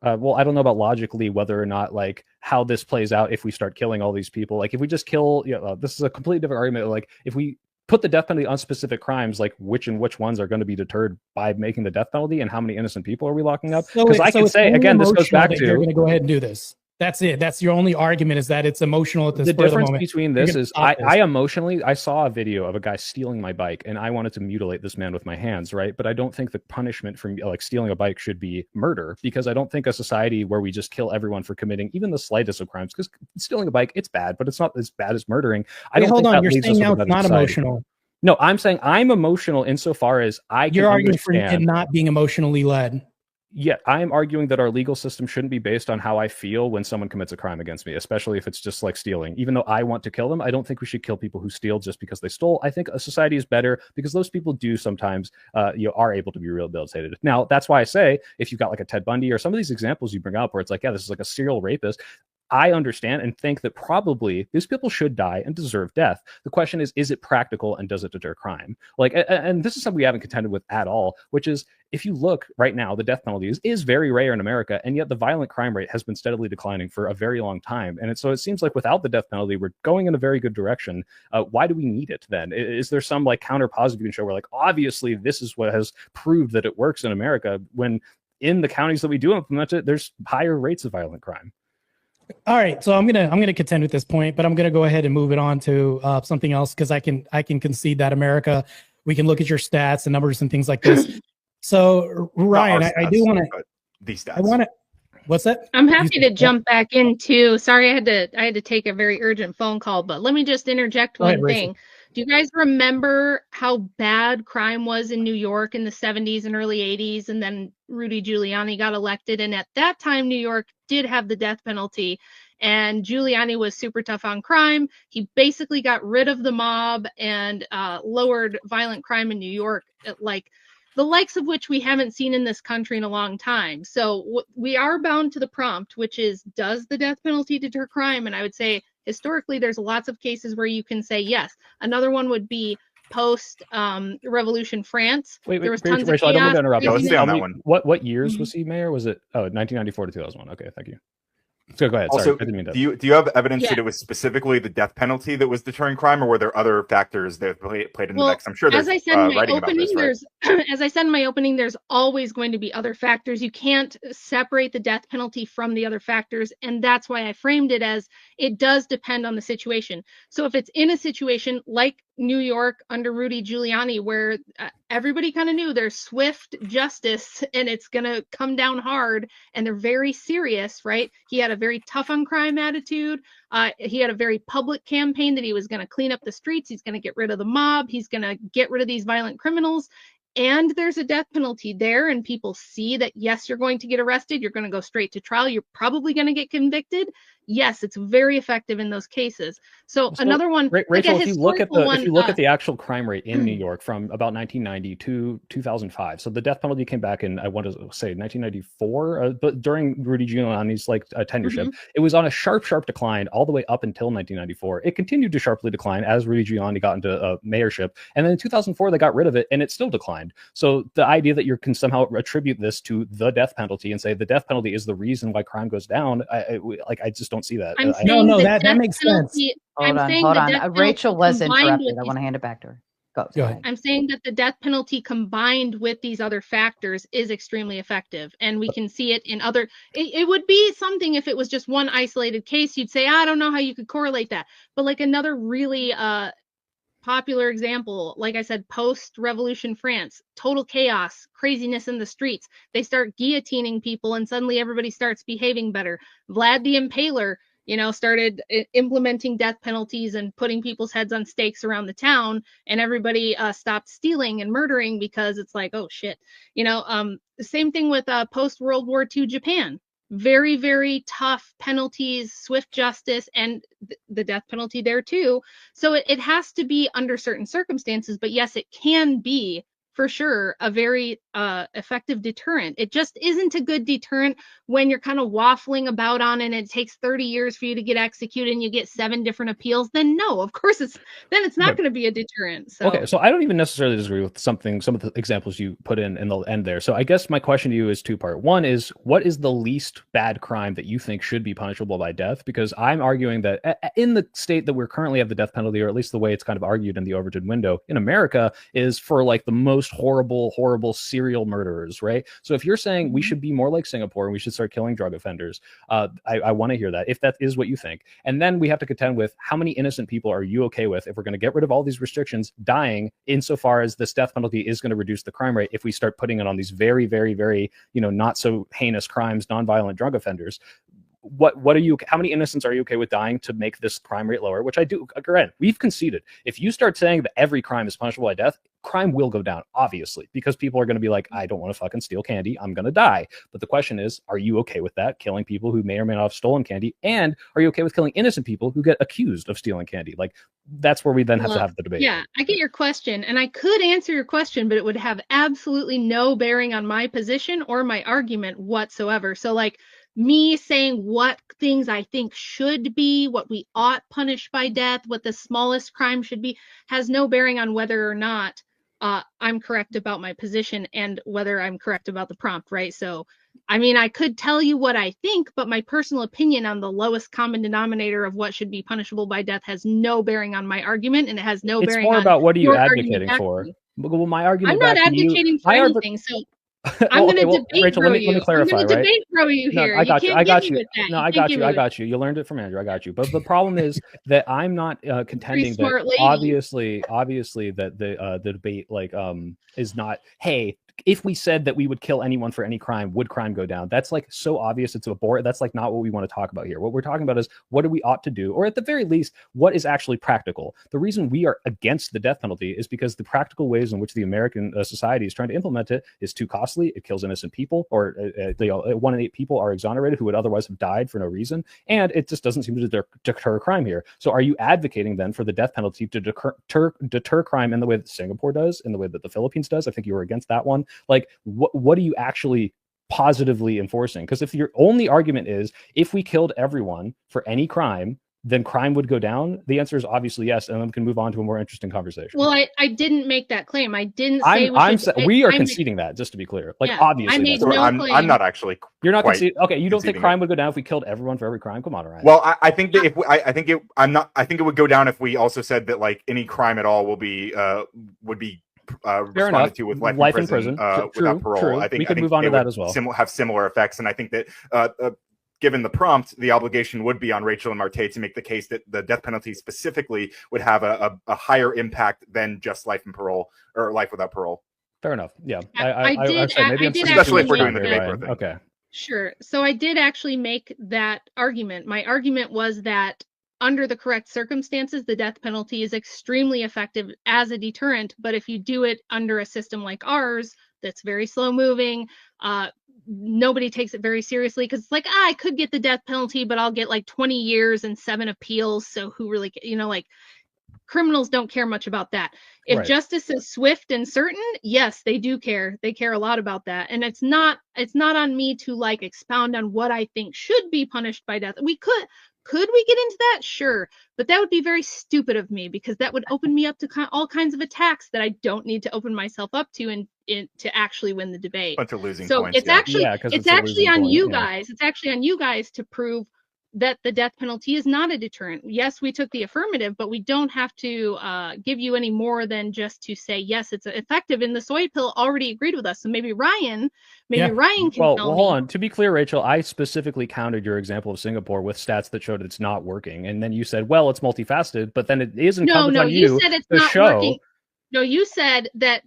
Well, I don't know about logically whether or not like how this plays out if we start killing all these people. Like if we just kill, this is a completely different argument. Like if we put the death penalty on specific crimes, like which ones are going to be deterred by making the death penalty, and how many innocent people are we locking up? Because I can say, again, this goes back to, you're going to go ahead and do this. That's it. That's your only argument, is that it's emotional at this the point. Difference between this is I saw a video of a guy stealing my bike, and I wanted to mutilate this man with my hands, right? But I don't think the punishment for like stealing a bike should be murder, because I don't think a society where we just kill everyone for committing even the slightest of crimes, because stealing a bike, it's bad, but it's not as bad as murdering. Hold on, you're saying now it's not emotional. No, I'm saying I'm emotional insofar as you're arguing for it not being emotionally led. Yeah, I'm arguing that our legal system shouldn't be based on how I feel when someone commits a crime against me, especially if it's just like stealing. Even though I want to kill them, I don't think we should kill people who steal just because they stole. I think a society is better because those people do sometimes are able to be rehabilitated. Now, that's why I say if you've got like a Ted Bundy or some of these examples you bring up where it's like, yeah, this is like a serial rapist, I understand and think that probably these people should die and deserve death. The question is it practical and does it deter crime? Like, and this is something we haven't contended with at all, which is if you look right now, the death penalty is very rare in America, and yet the violent crime rate has been steadily declining for a very long time. And so it seems like without the death penalty, we're going in a very good direction. Why do we need it then? Is there some like counter positive you can show where like obviously this is what has proved that it works in America when in the counties that we do implement it, there's higher rates of violent crime? All right, so I'm gonna contend with this point, but I'm gonna go ahead and move it on to something else because I can concede that America. We can look at your stats and numbers and things like this. So Ryan, I do want to. These stats. I want to. What's that? I'm happy to jump back in too. Sorry, I had to take a very urgent phone call, but let me just interject one thing. Do you guys remember how bad crime was in New York in the 70s and early 80s? And then Rudy Giuliani got elected. And at that time, New York did have the death penalty. And Giuliani was super tough on crime. He basically got rid of the mob and lowered violent crime in New York, like the likes of which we haven't seen in this country in a long time. So we are bound to the prompt, which is, does the death penalty deter crime? And I would say historically, there's lots of cases where you can say yes. Another one would be post Revolution France. There was tons of chaos. I don't mean to interrupt. Let's stay on that one. What years was he mayor? Was it 1994 to 2001? Okay, thank you. So go ahead. Also, sorry, I didn't mean to. do you have evidence that it was specifically the death penalty that was deterring crime, or were there other factors that played into the mix? I'm sure there's as I said in my writing opening, about this, as I said in my opening, there's always going to be other factors. You can't separate the death penalty from the other factors, and that's why I framed it as it does depend on the situation. So if it's in a situation like New York under Rudy Giuliani, where everybody kind of knew there's swift justice and it's going to come down hard and they're very serious, right? He had a very tough on crime attitude. He had a very public campaign that he was going to clean up the streets. He's going to get rid of the mob. He's going to get rid of these violent criminals. And there's a death penalty there, and people see that, yes, you're going to get arrested. You're going to go straight to trial. You're probably going to get convicted. Yes, it's very effective in those cases. So another one, Rachel, if you look at the actual crime rate in New York from about 1990 to 2005, so the death penalty came back in, I want to say 1994, but during Rudy Giuliani's tenureship, it was on a sharp decline all the way up until 1994. It continued to sharply decline as Rudy Giuliani got into mayorship, and then in 2004 they got rid of it, and it still declined. So the idea that you can somehow attribute this to the death penalty and say the death penalty is the reason why crime goes down, I just don't see that. That makes sense. Hold on. Rachel was interrupted. I want to hand it back to her. Go ahead. I'm saying that the death penalty combined with these other factors is extremely effective. And we can see it in other, it would be something if it was just one isolated case, you'd say, I don't know how you could correlate that. But like another really popular example, like I said, post-Revolution France, total chaos, craziness in the streets. They start guillotining people and suddenly everybody starts behaving better. Vlad the Impaler, started implementing death penalties and putting people's heads on stakes around the town, and everybody stopped stealing and murdering because it's like, oh shit. The same thing with post-World War II Japan. Very, very tough penalties, swift justice, and the death penalty there too. So it has to be under certain circumstances, but yes, it can be for sure a very effective deterrent. It just isn't a good deterrent when you're kind of waffling about on it and it takes 30 years for you to get executed and you get 7 different appeals. Then no, of course it's not going to be a deterrent. So. Okay, so I don't even necessarily disagree with some of the examples you put in the end there. So I guess my question to you is two-part. One is, what is the least bad crime that you think should be punishable by death? Because I'm arguing that in the state that we're currently have the death penalty, or at least the way it's kind of argued in the Overton window in America, is for like the most horrible serial murderers, right? So if you're saying we should be more like Singapore and we should start killing drug offenders, I want to hear that, if that is what you think. And then we have to contend with how many innocent people are you okay with if we're going to get rid of all these restrictions dying, insofar as this death penalty is going to reduce the crime rate if we start putting it on these very, very, very, not so heinous crimes, nonviolent drug offenders. How many innocents are you okay with dying to make this crime rate lower? Which I do. Again, we've conceded. If you start saying that every crime is punishable by death, crime will go down, obviously, because people are going to be like, I don't want to fucking steal candy. I'm going to die. But the question is, are you okay with that? Killing people who may or may not have stolen candy? And are you okay with killing innocent people who get accused of stealing candy? Like, that's where we then have to have the debate. Yeah, I get your question, and I could answer your question, but it would have absolutely no bearing on my position or my argument whatsoever. So like, me saying what things I think should be, what we ought punish by death, what the smallest crime should be, has no bearing on whether or not I'm correct about my position and whether I'm correct about the prompt, right? So, I mean, I could tell you what I think, but my personal opinion on the lowest common denominator of what should be punishable by death has no bearing on my argument, and it has no It's bearing more on about what are you your argument advocating back for? to me. Well, my I'm argument not back to you, advocating for my anything, so I'm well, going okay, to well, debate Rachel, throw let me you. I'm clarify, going to right? debate throw you No, here. I You got you. can't I get got me you. with that. No, You I can't got get you. me I with got you. You learned it from Andrew. I got you. But the problem is that I'm not pretty contending that smart lady. obviously that the debate is not, hey, if we said that we would kill anyone for any crime, would crime go down? That's like so obvious. It's a bore. That's like not what we want to talk about here. What we're talking about is what do we ought to do, or at the very least, what is actually practical. The reason we are against the death penalty is because the practical ways in which the American society is trying to implement it is too costly. It kills innocent people, or 1 in 8 people are exonerated who would otherwise have died for no reason, and it just doesn't seem to deter crime here. So are you advocating then for the death penalty to deter crime in the way that Singapore does, in the way that the Philippines does? I think you were against that one. Like, what are you actually positively enforcing? Because if your only argument is if we killed everyone for any crime, then crime would go down, the answer is obviously yes, and then we can move on to a more interesting conversation. Well, I didn't make that claim. I didn't say we are conceding that, just to be clear. Like, Yeah, obviously, I made that's no right. I'm claim. not actually. You're not quite conceding. Okay, you don't think conceding crime it. would go down if we killed everyone for every crime? Come on, Ryan. Well, I think that if we, I think it, I'm not. I think it would go down if we also said that like any crime at all will be would be responded enough. to with Life in prison. without True, parole. true. I think We could I think move on they to that would as well. have similar effects, and I think that given the prompt, the obligation would be on Rachel and Martae to make the case that the death penalty specifically would have a higher impact than just life in parole or life without parole. Fair enough. Yeah, I did especially if we're doing the debate Ryan. thing. Okay. Sure. So I did actually make that argument. My argument was that under the correct circumstances, the death penalty is extremely effective as a deterrent. But if you do it under a system like ours, that's very slow moving, nobody takes it very seriously because it's like, I could get the death penalty, but I'll get like 20 years and 7 appeals. So who really, like criminals don't care much about that. If Right. justice is swift and certain, yes, they do care. They care a lot about that. And it's not on me to like expound on what I think should be punished by death. Could we get into that? Sure. But that would be very stupid of me because that would open me up to all kinds of attacks that I don't need to open myself up to and to actually win the debate. Bunch of losing So points. it's actually on you yeah. guys. It's actually on you guys to prove that the death penalty is not a deterrent. Yes, we took the affirmative, but we don't have to give you any more than just to say, yes, it's effective. And the soy pill already agreed with us. So maybe Ryan can tell me. Hold on. To be clear, Rachel, I specifically countered your example of Singapore with stats that showed it's not working. And then you said, well, it's multifaceted, but then it is incumbent on you said it's to not show. Working. No, you said that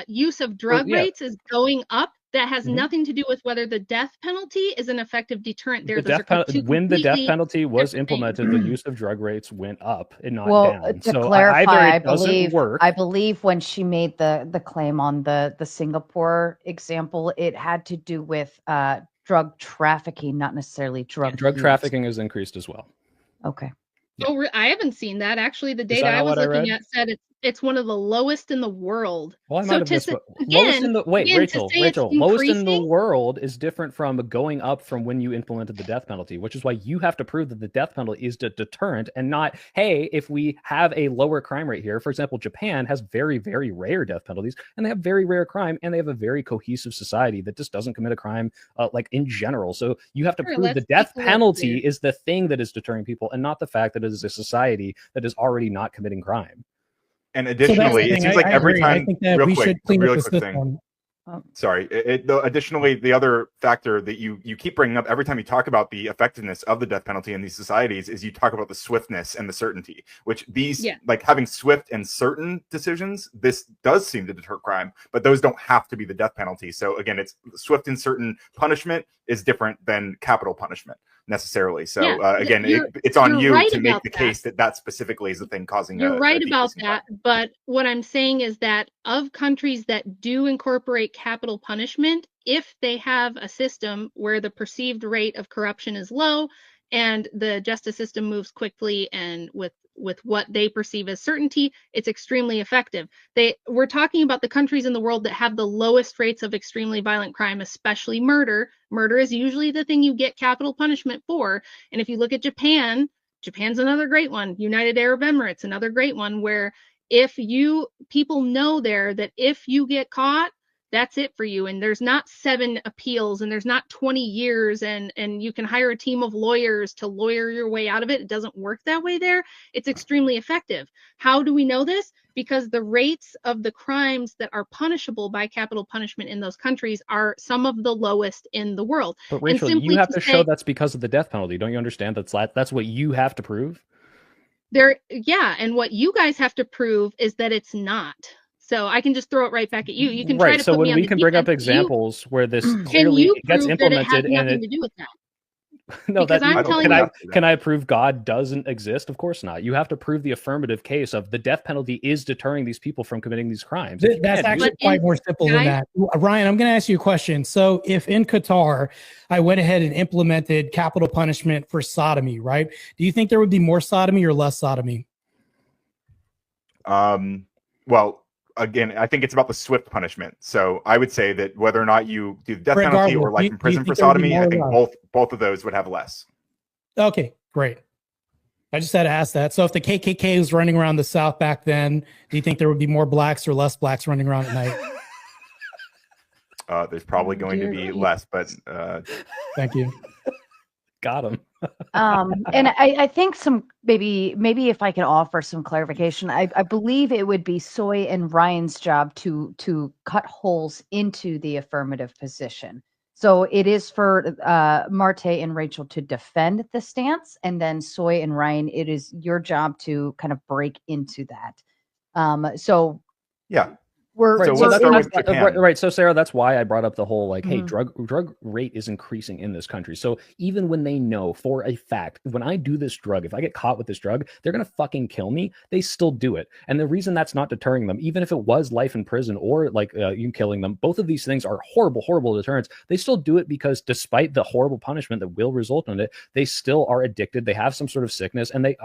use of drug rates is going up. That has nothing to do with whether the death penalty is an effective deterrent. When the death penalty was implemented, the use of drug rates went up and not down. To so clarify, I believe when she made the claim on the Singapore example, it had to do with drug trafficking, not necessarily drug use. Trafficking has increased as well. Okay. Yeah. Oh, I haven't seen that. Actually, the data I was looking at said it's one of the lowest in the world. Well, I might have missed lowest in the Rachel, lowest in the world is different from going up from when you implemented the death penalty, which is why you have to prove that the death penalty is a deterrent and not, hey, if we have a lower crime rate here, for example, Japan has very, very rare death penalties and they have very rare crime and they have a very cohesive society that just doesn't commit a crime like in general. So you have to prove the death penalty is the thing that is deterring people and not the fact that it is a society that is already not committing crime. And additionally, it seems like every time, I think that we should clean up the system. Sorry. Additionally, the other factor that you keep bringing up every time you talk about the effectiveness of the death penalty in these societies is you talk about the swiftness and the certainty, which like having swift and certain decisions, this does seem to deter crime, but those don't have to be the death penalty. So again, it's swift and certain punishment is different than capital punishment necessarily. So again, it's on you to make the case that specifically is the thing causing. You're right about that, but what I'm saying is that of countries that do incorporate capital punishment, if they have a system where the perceived rate of corruption is low and the justice system moves quickly and with with what they perceive as certainty, it's extremely effective. We're talking about the countries in the world that have the lowest rates of extremely violent crime, especially murder. Murder is usually the thing you get capital punishment for. And if you look at Japan, Japan's another great one. United Arab Emirates, another great one, where people know there that if you get caught, that's it for you. And there's not 7 appeals and there's not 20 years and you can hire a team of lawyers to lawyer your way out of it. It doesn't work that way there. It's extremely effective. How do we know this? Because the rates of the crimes that are punishable by capital punishment in those countries are some of the lowest in the world. But Rachel, you have to show that's because of the death penalty. Don't you understand that's what you have to prove? And what you guys have to prove is that it's not. So I can just throw it right back at you. You can try to so put when me on we the can bring up defense, examples where this clearly gets implemented and and it has nothing to do with that. No, Because I'm telling you, can I prove God doesn't exist? Of course not. You have to prove the affirmative case of the death penalty is deterring these people from committing these crimes. That's actually quite more simple than that. Ryan, I'm going to ask you a question. So if in Qatar, I went ahead and implemented capital punishment for sodomy, right? Do you think there would be more sodomy or less sodomy? Well, again, I think it's about the swift punishment. So I would say that whether or not you do the death penalty or life in prison for sodomy, I think both of those would have less. Okay, great. I just had to ask that. So if the KKK was running around the South back then, do you think there would be more blacks or less blacks running around at night? There's probably going to be less, but thank you. Got him. And I think maybe if I can offer some clarification, I believe it would be Soy and Ryan's job to cut holes into the affirmative position. So it is for Martae and Rachel to defend the stance, and then Soy and Ryan, it is your job to kind of break into that. So yeah. Right. So Sarah, that's why I brought up the whole hey, drug rate is increasing in this country. So even when they know for a fact, when I do this drug, if I get caught with this drug, they're gonna fucking kill me. They still do it, and the reason that's not deterring them, even if it was life in prison or you killing them, both of these things are horrible deterrents. They still do it because despite the horrible punishment that will result in it, they still are addicted. They have some sort of sickness, and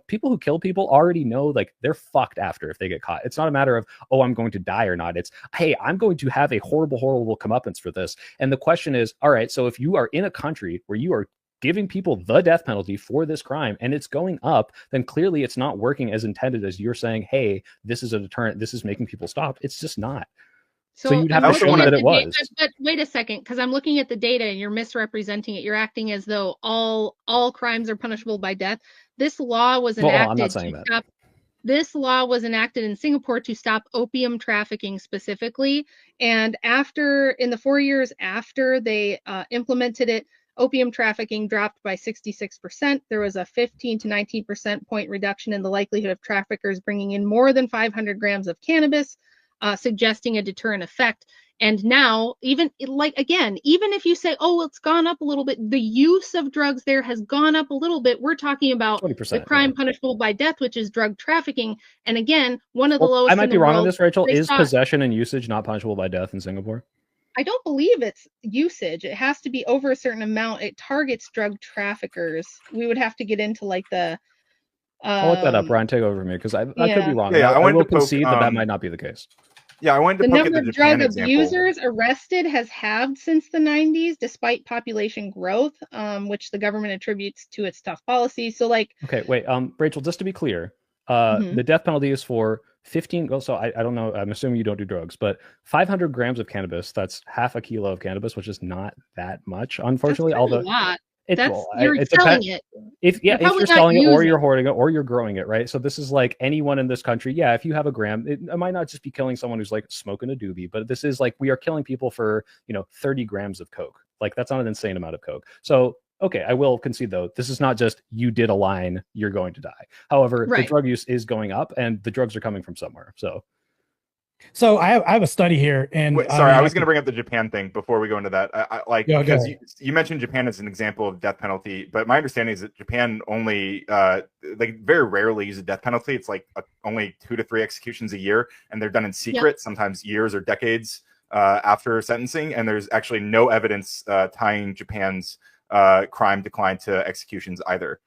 people who kill people already know they're fucked after if they get caught. It's not a matter of I'm going to die or not. It's, hey, I'm going to have a horrible comeuppance for this. And the question is, all right, so if you are in a country where you are giving people the death penalty for this crime and it's going up, then clearly it's not working as intended as you're saying, hey, this is a deterrent, this is making people stop. It's just not. So you'd have to show that it was. But wait a second, because I'm looking at the data and you're misrepresenting it. You're acting as though all crimes are punishable by death. This law was enacted I'm not saying that. stop. This law was enacted in Singapore to stop opium trafficking specifically. And in the 4 years after they implemented it, opium trafficking dropped by 66%. There was a 15 to 19% point reduction in the likelihood of traffickers bringing in more than 500 grams of cannabis, suggesting a deterrent effect. And now, even if you say, it's gone up a little bit, the use of drugs there has gone up a little bit. We're talking about the crime punishable by death, which is drug trafficking. And again, one of the lowest. I might be wrong on this, Rachel. Is possession and usage not punishable by death in Singapore? I don't believe it's usage. It has to be over a certain amount. It targets drug traffickers. We would have to get into the. I'll look that up. Ryan, take over me because I could be wrong. Yeah, I will concede that might not be the case. Yeah, I wanted to the poke number at the of drug Japan abusers arrested has halved since the 90s, despite population growth, which the government attributes to its tough policies. So, okay, wait, Rachel, just to be clear, the death penalty is for 15. Well, so I don't know. I'm assuming you don't do drugs, but 500 grams of cannabis. That's half a kilo of cannabis, which is not that much, unfortunately. That's although a lot. You're selling it. If you're selling it or you're hoarding it or you're growing it, right? So this is anyone in this country. Yeah, if you have a gram, it might not just be killing someone who's smoking a doobie, but this is we are killing people for 30 grams of coke. That's not an insane amount of coke. So okay, I will concede though, this is not just you did a line, you're going to die. However, the drug use is going up, and the drugs are coming from somewhere. So I have a study here, and I was going to bring up the Japan thing before we go into that. Because you mentioned Japan as an example of death penalty, but my understanding is that Japan only very rarely use a death penalty. It's only 2 to 3 executions a year, and they're done in secret, sometimes years or decades after sentencing. And there's actually no evidence tying Japan's crime decline to executions either.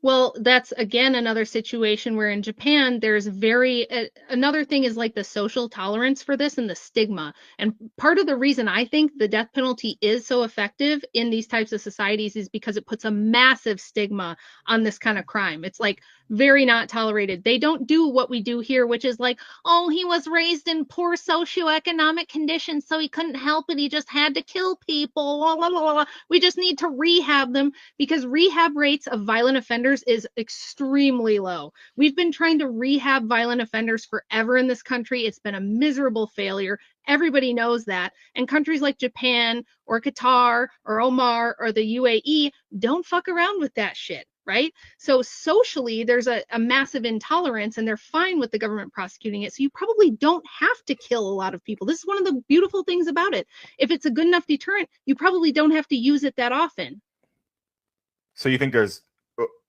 Well, that's again another situation where in Japan there's another thing is like the social tolerance for this and the stigma. And part of the reason I think the death penalty is so effective in these types of societies is because it puts a massive stigma on this kind of crime. It's like very not tolerated. They don't do what we do here, which is like, oh, he was raised in poor socioeconomic conditions, so he couldn't help it. He just had to kill people. Blah, blah, blah, blah. We just need to rehab them, because rehab rates of violent offenders is extremely low. We've been trying to rehab violent offenders forever in this country. It's been a miserable failure. Everybody knows that. And countries like Japan or Qatar or Oman or the UAE don't fuck around with that shit, right? So socially, there's a massive intolerance, and they're fine with the government prosecuting it. So you probably don't have to kill a lot of people. This is one of the beautiful things about it. If it's a good enough deterrent, you probably don't have to use it that often. So you think there's,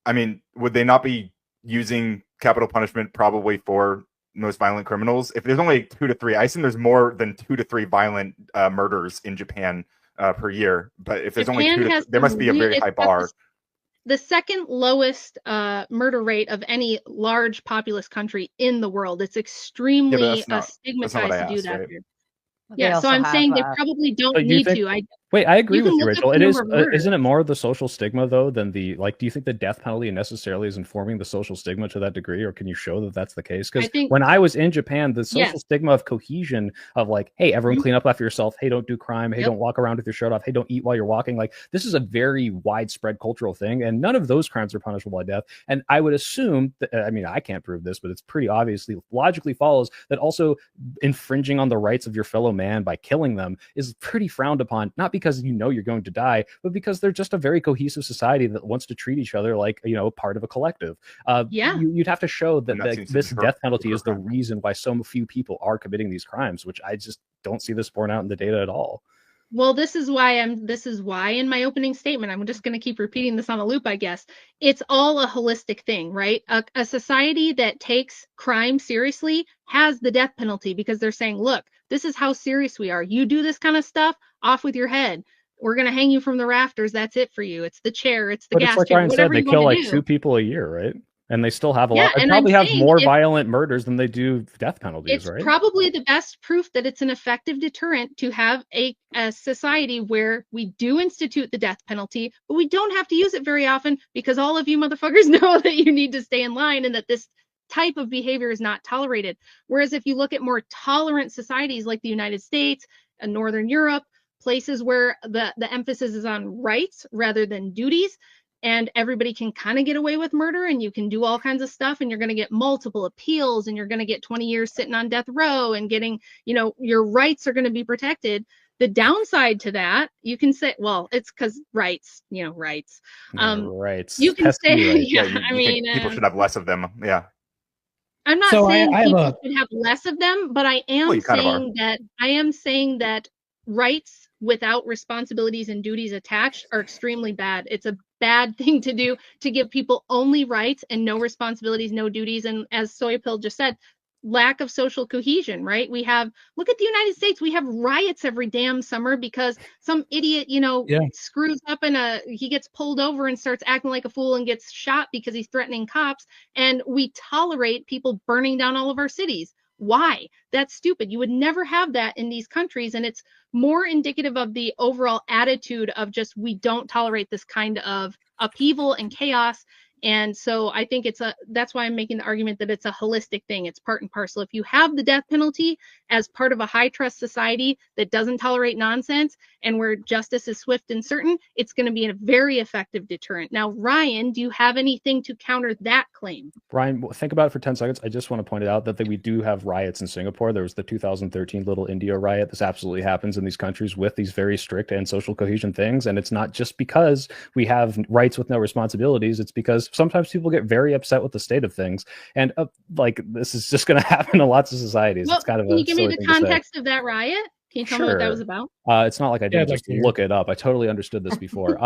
I mean, would they not be using capital punishment probably for most violent criminals? If there's only 2 to 3, I assume there's more than 2 to 3 violent murders in Japan per year. But if there's Japan only 2 to 3, there must be a very high bar. The second lowest murder rate of any large populous country in the world. It's extremely stigmatized to do that. Right? Yeah, so I'm saying they probably don't need to. Wait, I agree with you, Rachel. It is, isn't it more of the social stigma though than the, like, do you think the death penalty necessarily is informing the social stigma to that degree, or can you show that that's the case? Because when I was in Japan, the social stigma of cohesion of like, hey, everyone clean up after yourself. Hey, don't do crime. Hey, don't walk around with your shirt off. Hey, don't eat while you're walking. Like, this is a very widespread cultural thing, and none of those crimes are punishable by death. And I would assume that, I mean, I can't prove this, but it's pretty obviously logically follows that also infringing on the rights of your fellow man by killing them is pretty frowned upon, not because you know you're going to die, but because they're just a very cohesive society that wants to treat each other like, you know, part of a collective. You'd have to show that this death penalty is the reason why so few people are committing these crimes, which I just don't see this borne out in the data at all. Well, this is why in my opening statement, I'm just going to keep repeating this on a loop, I guess. It's all a holistic thing, right? A society that takes crime seriously has the death penalty because they're saying, look, this is how serious we are. You do this kind of stuff, off with your head. We're going to hang you from the rafters. That's it for you. It's the chair. It's the gas like chair. Ryan said, they kill like 2 people a year, right? And they still have a lot. They and probably have more violent murders than they do death penalties, right? It's probably the best proof that it's an effective deterrent to have a society where we do institute the death penalty, but we don't have to use it very often because all of you motherfuckers know that you need to stay in line and that this type of behavior is not tolerated. Whereas if you look at more tolerant societies like the United States and Northern Europe, places where the emphasis is on rights rather than duties, and everybody can kind of get away with murder, and you can do all kinds of stuff, and you're going to get multiple appeals, and you're going to get 20 years sitting on death row and getting, you know, your rights are going to be protected. The downside to that, you can say, well, it's because rights, you know, rights. Rights. You can say, I mean, people should have less of them. Yeah. I'm not saying people should have less of them, but I am saying that rights without responsibilities and duties attached are extremely bad. It's a bad thing to do, to give people only rights and no responsibilities, no duties. And as Soyapil just said, lack of social cohesion, right? Look at the United States. We have riots every damn summer because some idiot, you know, screws up he gets pulled over and starts acting like a fool and gets shot because he's threatening cops. And we tolerate people burning down all of our cities. Why? That's stupid. You would never have that in these countries. And it's more indicative of the overall attitude of just, we don't tolerate this kind of upheaval and chaos. And so I think that's why I'm making the argument that it's a holistic thing. It's part and parcel. If you have the death penalty as part of a high trust society that doesn't tolerate nonsense and where justice is swift and certain, it's going to be a very effective deterrent. Now, Ryan, do you have anything to counter that claim? Ryan, think about it for 10 seconds. I just want to point it out that we do have riots in Singapore. There was the 2013 Little India riot. This absolutely happens in these countries with these very strict and social cohesion things. And it's not just because we have rights with no responsibilities. It's because sometimes people get very upset with the state of things. And like, this is just going to happen in lots of societies. Well, it's kind of can you give me the context of that riot? Can you tell me what that Sure. was about? It's not like I Yeah, didn't I'd like just to hear. look it up. I totally understood this before.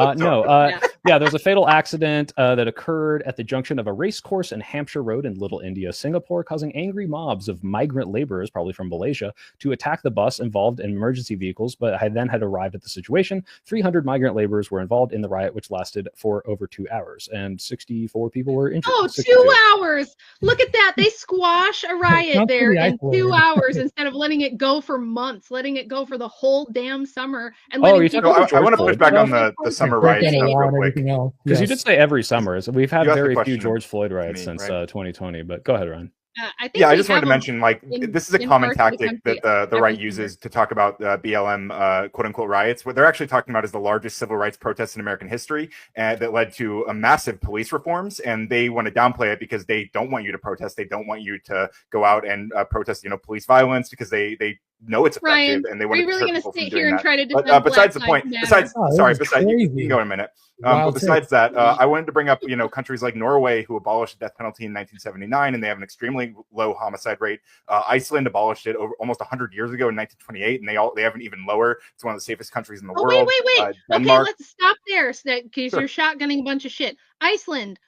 Yeah, there's a fatal accident that occurred at the junction of a race course and Hampshire Road in Little India, Singapore, causing angry mobs of migrant laborers, probably from Malaysia, to attack the bus involved in emergency vehicles. But I then had arrived at the situation. 300 migrant laborers were involved in the riot, which lasted for over 2 hours, and 64 people were injured. Oh, 62. 2 hours. Look at that. They squash a riot Sounds there pretty in 2 isolated. hours instead of letting it go for months, letting it go for the whole damn summer and Oh, letting you're people talking about I want to George push Floyd back on stuff? the summer Break riots down the law real and quick. everything else. Because you Yes. did say every summer. So we've had You asked the very few question George Floyd to riots me, since right? 2020. But go ahead, Ryan. I think Yeah, I we just wanted to have 'em mention, like, in- this is a in common parts of the tactic country that the every right summer. uses to talk about BLM quote unquote riots. What they're actually talking about is the largest civil rights protest in American history that led to a massive police reforms. And they want to downplay it because they don't want you to protest. They don't want you to go out and protest, police violence, because they know it's effective Ryan, and they are want you to really deter going to people from sit doing here and that. try to defend But besides the Black point, Lives besides Matter? Oh, sorry, this is besides you crazy. can go in a minute. Wild But besides that, I wanted to bring up, countries like Norway, who abolished the death penalty in 1979, and they have an extremely low homicide rate. Iceland abolished it over almost 100 years ago in 1928, and they have an even lower. It's one of the safest countries in the Oh, world. wait. Okay, Denmark. let's stop there because Sure. you're shotgunning a bunch of shit. Iceland,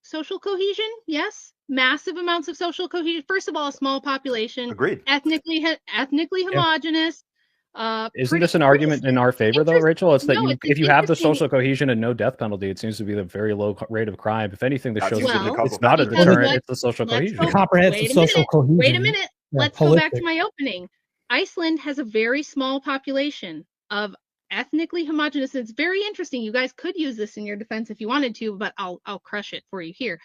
social cohesion, yes. Massive amounts of social cohesion. First of all, a small population, Agreed. ethnically homogenous. Isn't this an argument in our favor, though, Rachel? It's that No, it's if you have the interesting. social cohesion and no death penalty, it seems to be the very low rate of crime. If anything, this That shows seems to be the Well, it's not a because deterrent; what- it's the social let's cohesion. go- The comprehensive Wait a social minute. cohesion. Wait a minute. Yeah, Let's go back holistic. to my opening. Iceland has a very small population of ethnically homogenous. It's very interesting. You guys could use this in your defense if you wanted to, but I'll crush it for you here.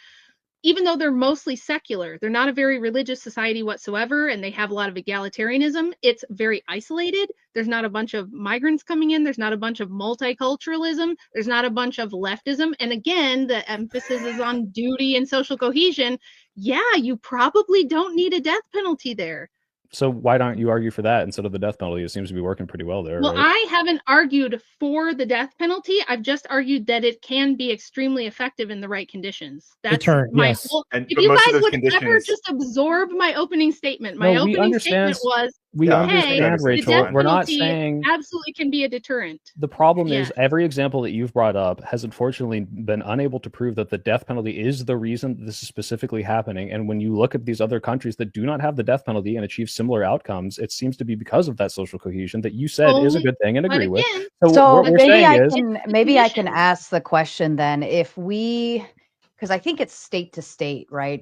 Even though they're mostly secular, they're not a very religious society whatsoever, and they have a lot of egalitarianism. It's very isolated. There's not a bunch of migrants coming in. There's not a bunch of multiculturalism. There's not a bunch of leftism. And again, the emphasis is on duty and social cohesion. Yeah, you probably don't need a death penalty there. So why don't you argue for that instead of the death penalty? It seems to be working pretty well there. Well, right? I haven't argued for the death penalty. I've just argued that it can be extremely effective in the right conditions. That's Deterrent, my yes. whole. And If but you most of guys those would ever conditions- just absorb my opening statement, my No, we opening understand- statement was We Yeah, understand, the Rachel. death We're not penalty saying absolutely can be a deterrent. the problem is Yes. every example that you've brought up has unfortunately been unable to prove that the death penalty is the reason that this is specifically happening. And when you look at these other countries that do not have the death penalty and achieve similar outcomes, it seems to be because of that social cohesion that you said is a Only- good thing and But agree with. again, So what we're maybe saying I is can maybe I can conditions. ask the question then, if we, because I think it's state to state, right?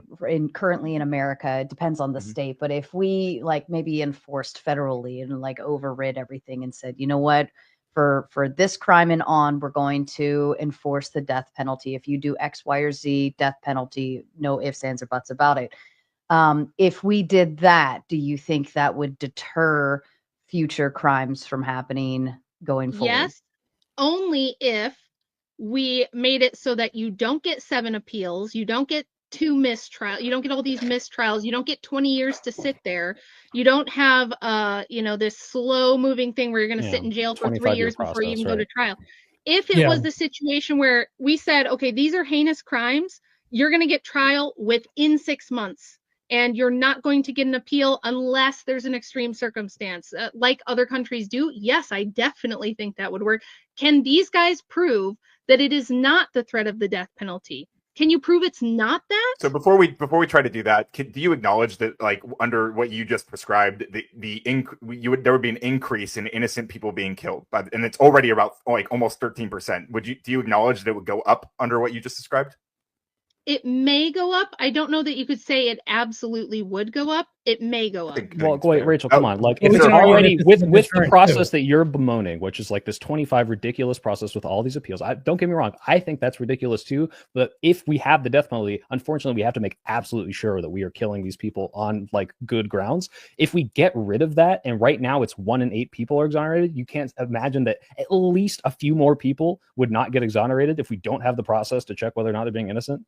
Currently in America, it depends on the Mhm. state, but if we like maybe enforced federally and like overrid everything and said, you know what, for this crime and on, we're going to enforce the death penalty. If you do X, Y, or Z, death penalty, no ifs, ands, or buts about it. If we did that, do you think that would deter future crimes from happening going forward? yes, only if we made it so that you don't get 7 appeals, you don't get 2 mistrials, you don't get all these mistrials, you don't get 20 years to sit there, you don't have this slow moving thing where you're going to sit in jail for 3 25-year years before you process, even go to right. trial. If it Yeah. was the situation where we said, okay, these are heinous crimes, you're going to get trial within 6 months. And you're not going to get an appeal unless there's an extreme circumstance, like other countries do. Yes, I definitely think that would work. Can these guys prove that it is not the threat of the death penalty? Can you prove it's not that? So before we try to do that, do you acknowledge that, like, under what you just prescribed, there would be an increase in innocent people being killed, and it's already about like almost 13%. Do you acknowledge that it would go up under what you just described? It may go up. I don't know that you could say it absolutely would go up. It may go up. I think Well, it's wait, fair. Rachel, come on. Like, Well, if we it's can argue already that with this is a the deterrent, process too. that you're bemoaning, which is like this 25 ridiculous process with all these appeals. Don't get me wrong. I think that's ridiculous too. But if we have the death penalty, unfortunately, we have to make absolutely sure that we are killing these people on like good grounds. If we get rid of that, and right now it's 1 in 8 people are exonerated, you can't imagine that at least a few more people would not get exonerated if we don't have the process to check whether or not they're being innocent.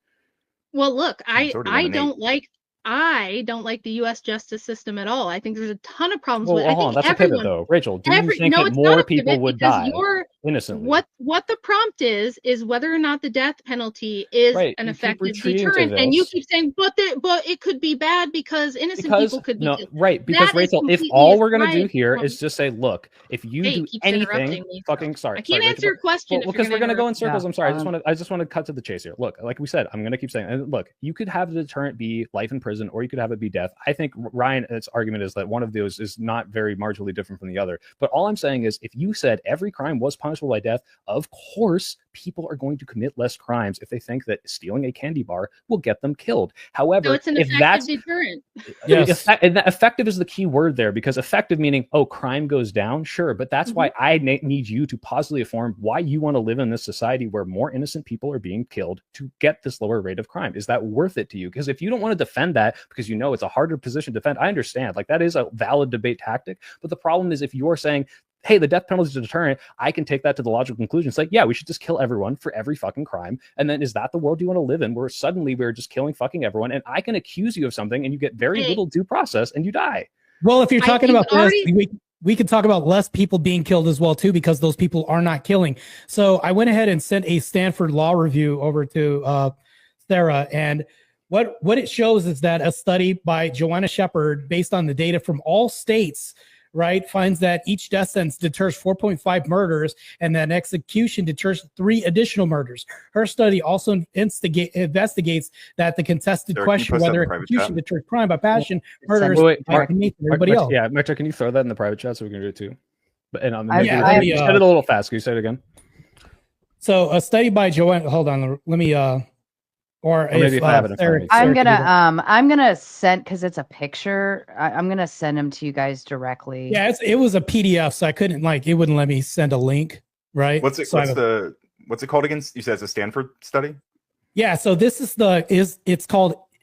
Well, look, It's already I 1 in 8. don't like I don't like the U.S. justice system at all. I think there's a ton of problems with it. Well, I hold on. think That's a pivot, though. Rachel, do you think no, that it's not more a people pivot would because die you're innocently? what the prompt is whether or not the death penalty is Right. an You keep effective retreating to deterrent, and you this keep saying, but it could be bad because innocent people could be killed. right, because That is Rachel, if completely all we're gonna do aside here from. is just say, look, if you Hey, do it keeps anything, interrupting me. fucking sorry, I can't Rachel, answer your question well, if you're because we're gonna gonna go in interrupt. circles. Yeah, I'm sorry. I just want to cut to the chase here. Look, like we said, I'm gonna keep saying, and look, you could have the deterrent be life in prison, or you could have it be death. I think Ryan's argument is that one of those is not very marginally different from the other. But all I'm saying is, if you said every crime was punishable by death, of course people are going to commit less crimes if they think that stealing a candy bar will get them killed. However, So it's an if effective that's deterrent. Yes. and that effective is the key word there, because effective meaning, oh, crime goes down, sure, but that's why I need you to positively inform why you want to live in this society where more innocent people are being killed to get this lower rate of crime. Is that worth it to you? Because if you don't want to defend that because you know it's a harder position to defend, I understand, like that is a valid debate tactic. But the problem is, if you're saying, hey, the death penalty is a deterrent, I can take that to the logical conclusion. It's like, yeah, we should just kill everyone for every fucking crime. And then is that the world you want to live in, where suddenly we're just killing fucking everyone, and I can accuse you of something and you get very little due process and you die? Well, if you're talking about this, already. we could talk about less people being killed as well too, because those people are not killing. So I went ahead and sent a Stanford law review over to Sarah, and what it shows is that a study by Joanna Shepard, based on the data from all states, right, finds that each death sentence deters 4.5 murders, and that execution deters 3 additional murders. Her study also investigates that the contested Sarah, question whether execution deters crime by passion, murders, everybody else. Yeah, Martae, can you throw that in the private chat so we can do it too? But and I- maybe I- you said it a little fast. Can you say it again? So a study by Joanna. Hold on, let me. Or maybe if I have it in front of me. I'm Sarah, gonna send, because it's a picture. I'm gonna send them to you guys directly. Yeah, it was a PDF, so I couldn't it wouldn't let me send a link, right? What's it called again? You said it's a Stanford study? Yeah, so this is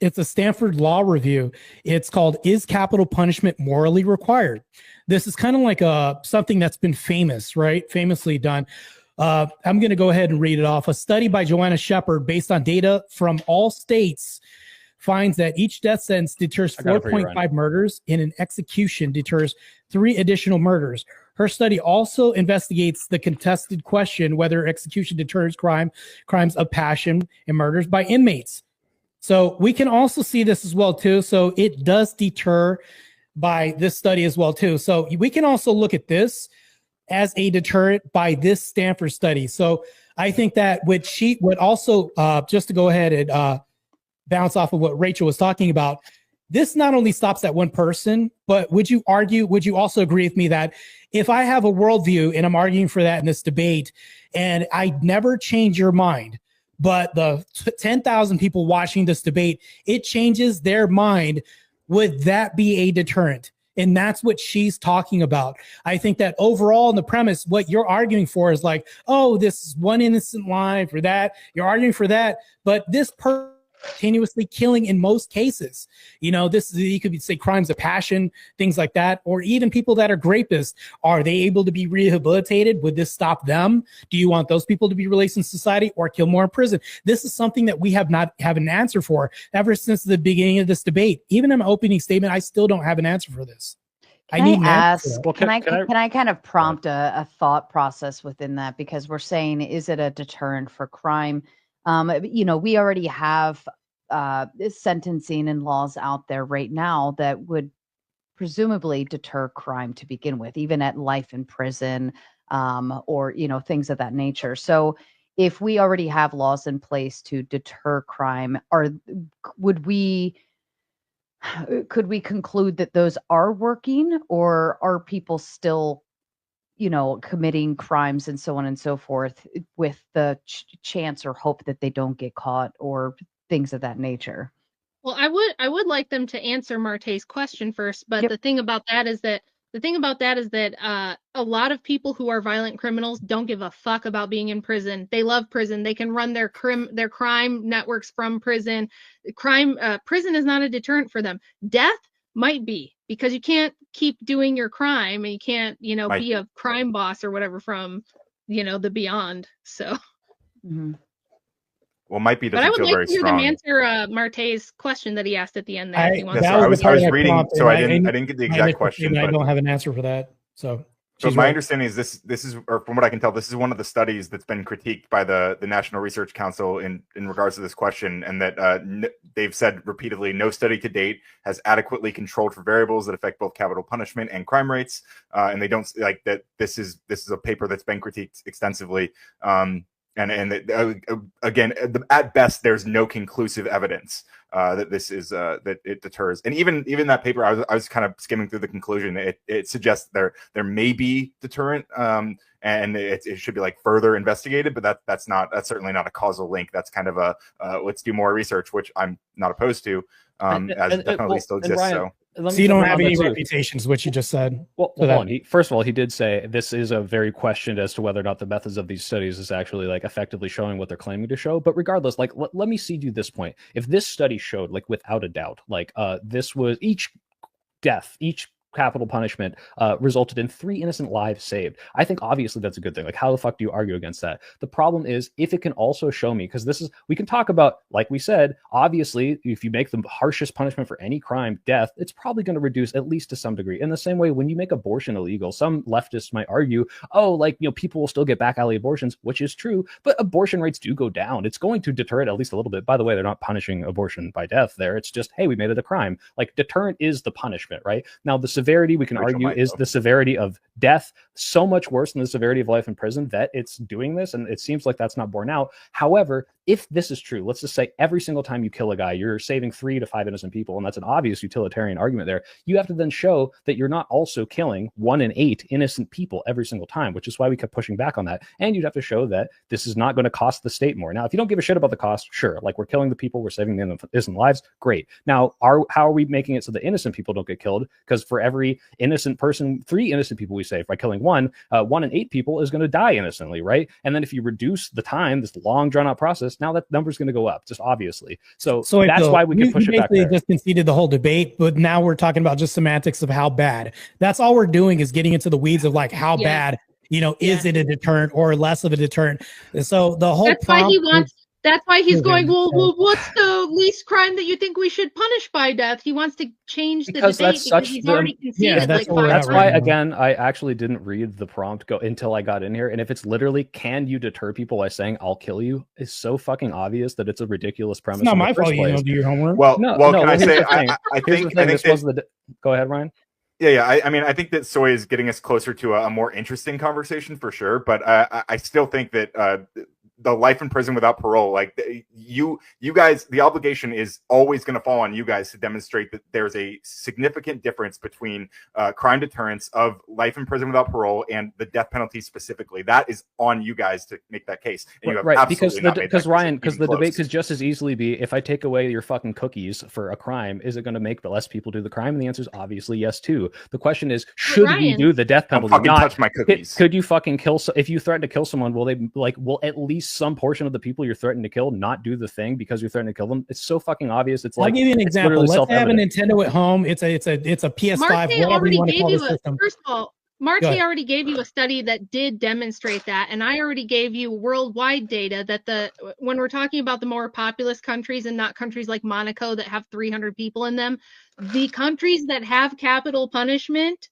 it's a Stanford law review. It's called "Is Capital Punishment Morally Required?" This is kind of like something that's been famously done. I'm going to go ahead and read it off. A study by Joanna Shepard, based on data from all states, finds that each death sentence deters 4.5 murders, and an execution deters 3 additional murders. Her study also investigates the contested question whether execution deters crimes of passion and murders by inmates. So we can also see this as well too. So it does deter by this study as well too. So we can also look at this as a deterrent by this Stanford study. So I think that would also just to go ahead and bounce off of what Rachel was talking about, this not only stops that one person, but would you also agree with me that if I have a worldview and I'm arguing for that in this debate, and I never change your mind, but the 10,000 people watching this debate, it changes their mind, would that be a deterrent? And that's what she's talking about. I think that overall in the premise, what you're arguing for is like, oh, this is one innocent life or that. You're arguing for that. But this person continuously killing in most cases, this is, you could say crimes of passion, things like that, or even people that are rapists. Are they able to be rehabilitated? Would this stop them? Do you want those people to be released in society or kill more in prison? This is something that we have not have an answer for ever since the beginning of this debate. Even in my opening statement, I still don't have an answer for this. Can I kind of prompt a thought process within that? Because we're saying, is it a deterrent for crime? We already have sentencing and laws out there right now that would presumably deter crime to begin with, even at life in prison, or things of that nature. So if we already have laws in place to deter crime, could we conclude that those are working, or are people still committing crimes and so on and so forth with the chance or hope that they don't get caught or things of that nature? Well, I would like them to answer Martae's question first, but Yep. the thing about that is that a lot of people who are violent criminals don't give a fuck about being in prison. They love prison. They can run their crime networks from prison. Prison is not a deterrent for them. Death might be, because you can't keep doing your crime, and you can't, be a crime boss or whatever from, the beyond. So. Mm-hmm. Well, might be But I doesn't would feel like very to hear strong. them answer Martae's question that he asked at the end there. if he wants Yes, to. sir. I was was the part of that reading, prompt, so and I didn't get the my exact initial question, statement, I but don't have an answer for that. So but she's my right. understanding is this is, or from what I can tell, this is one of the studies that's been critiqued by the National Research Council in regards to this question, and that they've said repeatedly, no study to date has adequately controlled for variables that affect both capital punishment and crime rates, and they don't like that. This is a paper that's been critiqued extensively. Again, at best, there's no conclusive evidence that this is that it deters. And even that paper, I was kind of skimming through the conclusion. It suggests there may be deterrent, and it should be like further investigated. But that's certainly not a causal link. That's kind of a let's do more research, which I'm not opposed to, as death penalty still exists. Ryan, so you don't have any reputations, what you just said. Well, hold on. First of all, he did say this is a very questioned as to whether or not the methods of these studies is actually like effectively showing what they're claiming to show. But regardless, like let me cede you this point. If this study showed, like without a doubt, like this was each capital punishment resulted in 3 innocent lives saved, I think obviously that's a good thing. Like, how the fuck do you argue against that? The problem is if it can also show me, because this is, we can talk about, like we said, obviously if you make the harshest punishment for any crime death, it's probably going to reduce at least to some degree. In the same way, when you make abortion illegal, some leftists might argue, oh, like, you know, people will still get back alley abortions, which is true, but abortion rates do go down. It's going to deter it at least a little bit. By the way, they're not punishing abortion by death there. It's just, hey, we made it a crime. Like, deterrent is the punishment, right? Now the severity, we can argue, is the severity of death so much worse than the severity of life in prison that it's doing this, and it seems like that's not borne out. However, if this is true, let's just say every single time you kill a guy, you're saving 3 to 5 innocent people, and that's an obvious utilitarian argument there. You have to then show that you're not also killing 1 in 8 innocent people every single time, which is why we kept pushing back on that. And you'd have to show that this is not going to cost the state more. Now, if you don't give a shit about the cost, sure, like we're killing the people, we're saving the innocent lives, great. Now, how are we making it so the innocent people don't get killed? Because for every innocent person, 3 innocent people we save by killing 1 in 8 people is going to die innocently, right? And then if you reduce the time, this long drawn out process, now that number is going to go up, just obviously. So that's why we can push it back there. Just conceded the whole debate, but now we're talking about just semantics of how bad. That's all we're doing, is getting into the weeds of like how bad, you know, is it a deterrent or less of a deterrent? So the whole that's why he's going, well, what's the least crime that you think we should punish by death? He wants to change the debate because he's already conceded that's why, again, I actually didn't read the prompt until I got in here. And if it's literally, can you deter people by saying, I'll kill you, is so fucking obvious that it's a ridiculous premise. It's not my fault you don't do your homework. Can I say, I think go ahead, Ryan. Yeah. I mean, I think that soy is getting us closer to a more interesting conversation for sure. But I still think that the life in prison without parole, like you guys, the obligation is always going to fall on you guys to demonstrate that there's a significant difference between crime deterrence of life in prison without parole and the death penalty specifically. That is on you guys to make that case. And you have right, because the close. debate could just as easily be, if I take away your fucking cookies for a crime, is it going to make less people do the crime? And the answer is obviously yes too. The question is, should we do the death penalty? Don't fucking touch my cookies. Could you fucking kill? If you threaten to kill someone, will at least some portion of the people you're threatening to kill not do the thing because you're threatening to kill them? It's so fucking obvious. It's like, I'll give you an example. Let's have a Nintendo at home. It's a PS5. Martae whatever you want to call the system. First of all, Martae already gave you a study that did demonstrate that, and I already gave you worldwide data that when we're talking about the more populous countries and not countries like Monaco that have 300 people in them, the countries that have capital punishment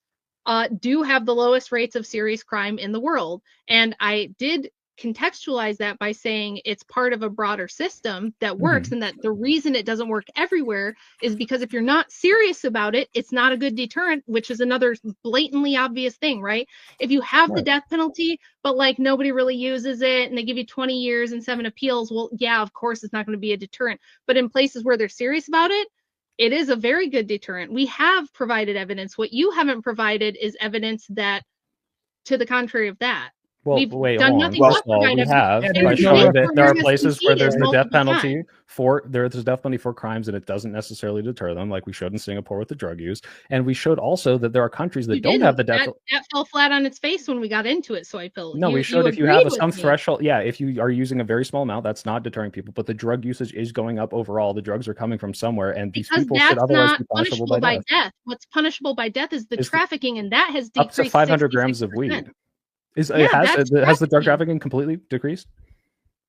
do have the lowest rates of serious crime in the world. And I did contextualize that by saying it's part of a broader system that works, and that the reason it doesn't work everywhere is because if you're not serious about it, it's not a good deterrent, which is another blatantly obvious thing, right? If you have the death penalty, but like nobody really uses it and they give you 20 years and 7 appeals, well, yeah, of course it's not going to be a deterrent. But in places where they're serious about it, it is a very good deterrent. We have provided evidence. What you haven't provided is evidence that to the contrary of that. Well, We've wait, done hold on. nothing Well, but provide we have evidence. by And showing that there are has places where there's the conceded death multiple penalty times. there's death penalty for crimes and it doesn't necessarily deter them, like we showed in Singapore with the drug use. And we showed also that there are countries that don't have the death. That fell flat on its face when we got into it, so I felt. No, we showed if you have some threshold, if you are using a very small amount, that's not deterring people, but the drug usage is going up overall. The drugs are coming from somewhere, and these people should otherwise be punishable by death. What's punishable by death is the trafficking, and that has decreased up to 500 grams of weed. Has the drug trafficking completely decreased?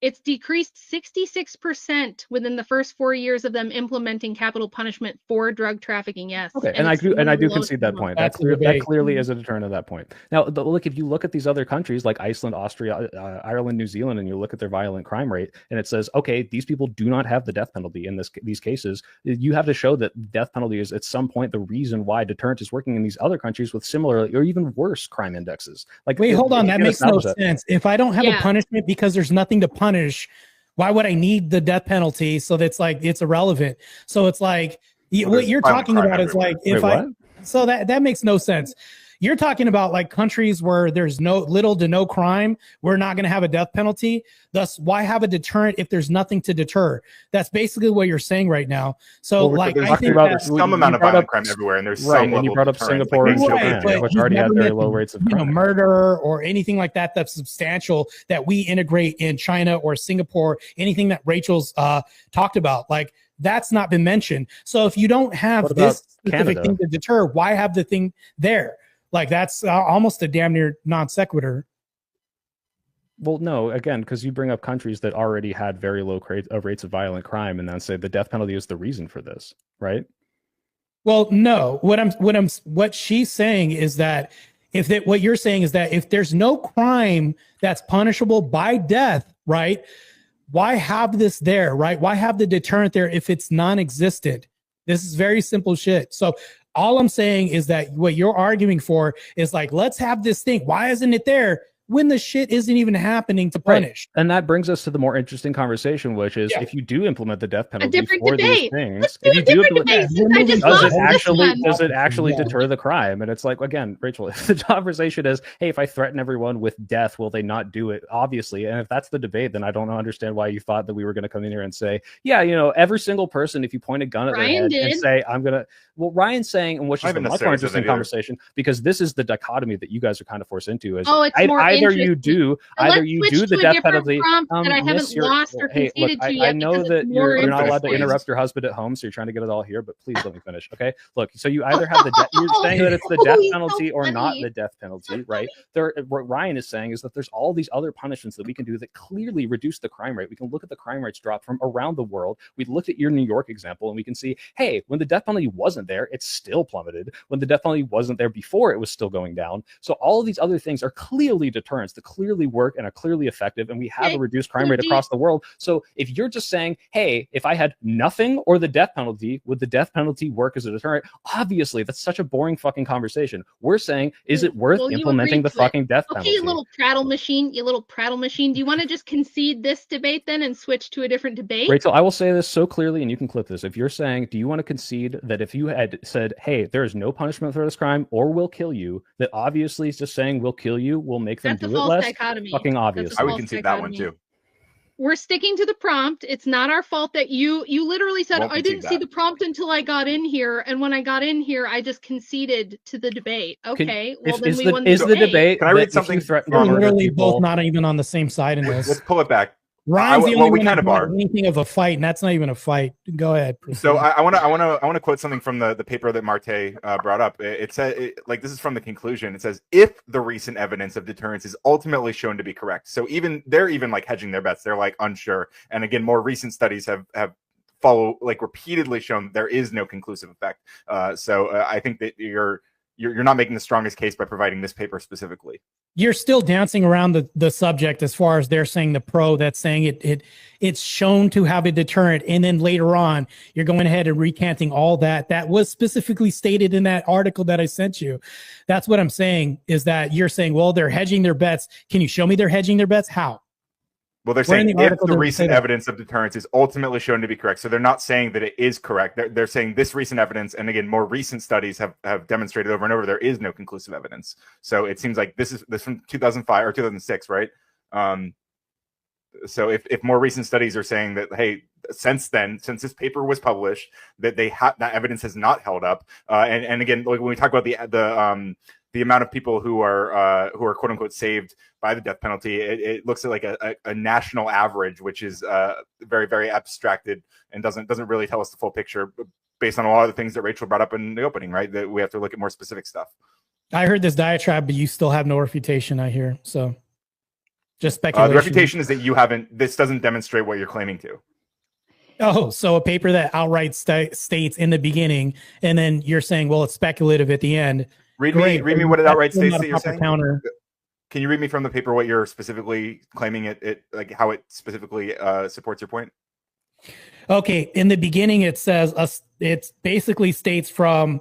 it's decreased 66% within the first 4 years of them implementing capital punishment for drug trafficking. Yes. Okay, and I it's do one of the lowest concede that in the world. point. That's the That debate. clearly is a deterrent at that point. Now, look, if you look at these other countries like Iceland, Austria, Ireland, New Zealand, and you look at their violent crime rate, and it says, okay, these people do not have the death penalty in these cases. You have to show that death penalty is at some point the reason why deterrent is working in these other countries with similar or even worse crime indexes. Like, Wait, hold on. you That can't makes no establish that. sense. If I don't have a Yeah. punishment because there's nothing to punish, why would I need the death penalty? So that's like, it's irrelevant. So it's like, Well, what there's you're violent talking crime about is everywhere. like, if Wait, I, what? so that makes no sense. You're talking about like countries where there's no little to no crime. We're not going to have a death penalty. Thus, why have a deterrent if there's nothing to deter? That's basically what you're saying right now. So Well, like, we're I talking think about that, this- Some you amount of brought violent up- crime everywhere, and there's Right, some and you level brought of up deterrence, Singapore like and maybe Right, Japan, Japan. but which you've already had never very mentioned, low rates of crime. murder or anything like that that's substantial that we integrate in China or Singapore, anything that Rachel's talked about. Like, that's not been mentioned. So if you don't have What about this specific Canada? thing to deter, why have the thing there? Like, that's almost a damn near non sequitur. Well, no, again, because you bring up countries that already had very low rates of violent crime, and then say the death penalty is the reason for this, right? Well, no. What she's saying is that what you're saying is that if there's no crime that's punishable by death, right? Why have this there, right? Why have the deterrent there if it's non-existent? This is very simple shit. So all I'm saying is that what you're arguing for is like, let's have this thing. Why isn't it there when the shit isn't even happening to punish? And that brings us to the more interesting conversation, which is Yeah. if you do implement the death penalty different for these debate. things, Let's do if a you do different implement, debate since I just does lost it this one. actually Yeah. deter the crime? And it's like, again, Rachel, if the conversation is, hey, if I threaten everyone with death, will they not do it? Obviously. And if that's the debate, then I don't understand why you thought that we were going to come in here and say, yeah, every single person, if you point a gun at their Ryan head did. and say, well, Ryan's saying, and which Not is the even much more necessarily said interesting that either. conversation, because this is the dichotomy that you guys are kind of forced into, is Oh, it's more either you interesting. do, So either let's you switch do the to a death different penalty. prompt that I Miss, haven't you're- lost or hey, look, conceded to I yet know because that it's more you're not allowed to interesting. interrupt your husband at home, so you're trying to get it all here, but please let me finish, okay? Look, so you either have you're saying that it's the death He's so penalty or not funny. the death penalty, right? What Ryan is saying is that there's all these other punishments that we can do that clearly reduce the crime rate. We can look at the crime rates drop from around the world. We looked at your New York example, and we can see, hey, when the death penalty wasn't there, it still plummeted. When the death penalty wasn't there before, it was still going down. So all of these other things are clearly deterrents that clearly work and are clearly effective, and we have Okay, a reduced crime so rate do you- across the world. So if you're just saying, hey, if I had nothing or the death penalty, would the death penalty work as a deterrent? Obviously, that's such a boring fucking conversation. We're saying, is it worth Well, you implementing agreed the to it. fucking death Okay, penalty? you little prattle machine. Do you want to just concede this debate then and switch to a different debate? Rachel, I will say this so clearly, and you can clip this. If you're saying, do you want to concede that if you had said, hey, there is no punishment for this crime or we'll kill you, that obviously just saying we'll kill you will make them That's a do it false less? dichotomy. Fucking That's a obvious. I would false concede that one dichotomy. too. We're sticking to the prompt. It's not our fault that you literally said, Won't I didn't concede see that. the prompt until I got in here, and when I got in here, I just conceded to the debate. Okay, well then we won the is the debate. Can I read that if something you threaten We're to murder literally people- both not even on the same side in Let's this. pull it back. Ryan's the well, only we one kind that of brought are. anything of a fight, and that's not even a fight. Go ahead. Proceed. So I want to quote something from the paper that Martae brought up. It said, like, this is from the conclusion. It says, if the recent evidence of deterrence is ultimately shown to be correct. So they're even like hedging their bets. They're like unsure. And again, more recent studies have repeatedly shown there is no conclusive effect. So I think that you're not making the strongest case by providing this paper specifically. You're still dancing around the subject as far as they're saying the pro that's saying it's shown to have a deterrent, and then later on you're going ahead and recanting all that was specifically stated in that article that I sent you. That's what I'm saying, is that you're saying, well, they're hedging their bets. Can you show me they're hedging their bets? How? Well, they're Where in saying the if article the does it say recent that? evidence of deterrence is ultimately shown to be correct. So they're not saying that it is correct. They're saying this recent evidence, and again, more recent studies have demonstrated over and over there is no conclusive evidence. So it seems like this from 2005 or 2006, right? So if more recent studies are saying that, hey, since this paper was published, that that evidence has not held up, and again, like when we talk about the amount of people who are quote unquote saved by the death penalty, it looks at like a national average, which is very, very abstracted and doesn't really tell us the full picture based on a lot of the things that Rachel brought up in the opening, right? That we have to look at more specific stuff. I heard this diatribe, but you still have no refutation, I hear. So Just speculation. The refutation is that this doesn't demonstrate what you're claiming to. Oh, so a paper that outright states in the beginning, and then you're saying, well, it's speculative at the end. Read me what it outright states that you're saying. Counter. Can you read me from the paper what you're specifically claiming it like how it specifically supports your point? Okay, in the beginning it says it basically states from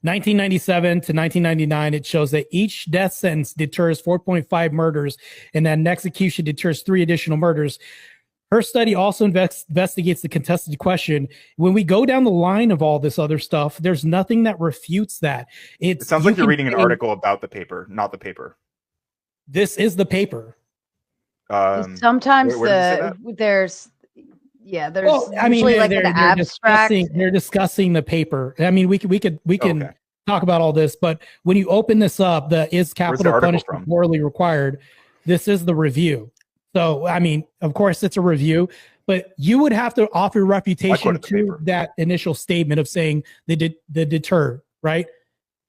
1997 to 1999, it shows that each death sentence deters 4.5 murders, and that an execution deters 3 additional murders. Her study also investigates the contested question. When we go down the line of all this other stuff, there's nothing that refutes that. It sounds like you're reading an article about the paper, not the paper. This is the paper. Sometimes there's well, I mean, like an abstract. They're discussing the paper. I mean, we can talk about all this, but when you open this up, the is capital punishment morally required? This is the review. So, I mean, of course, it's a review, but you would have to offer refutation to that initial statement of saying the deter, right?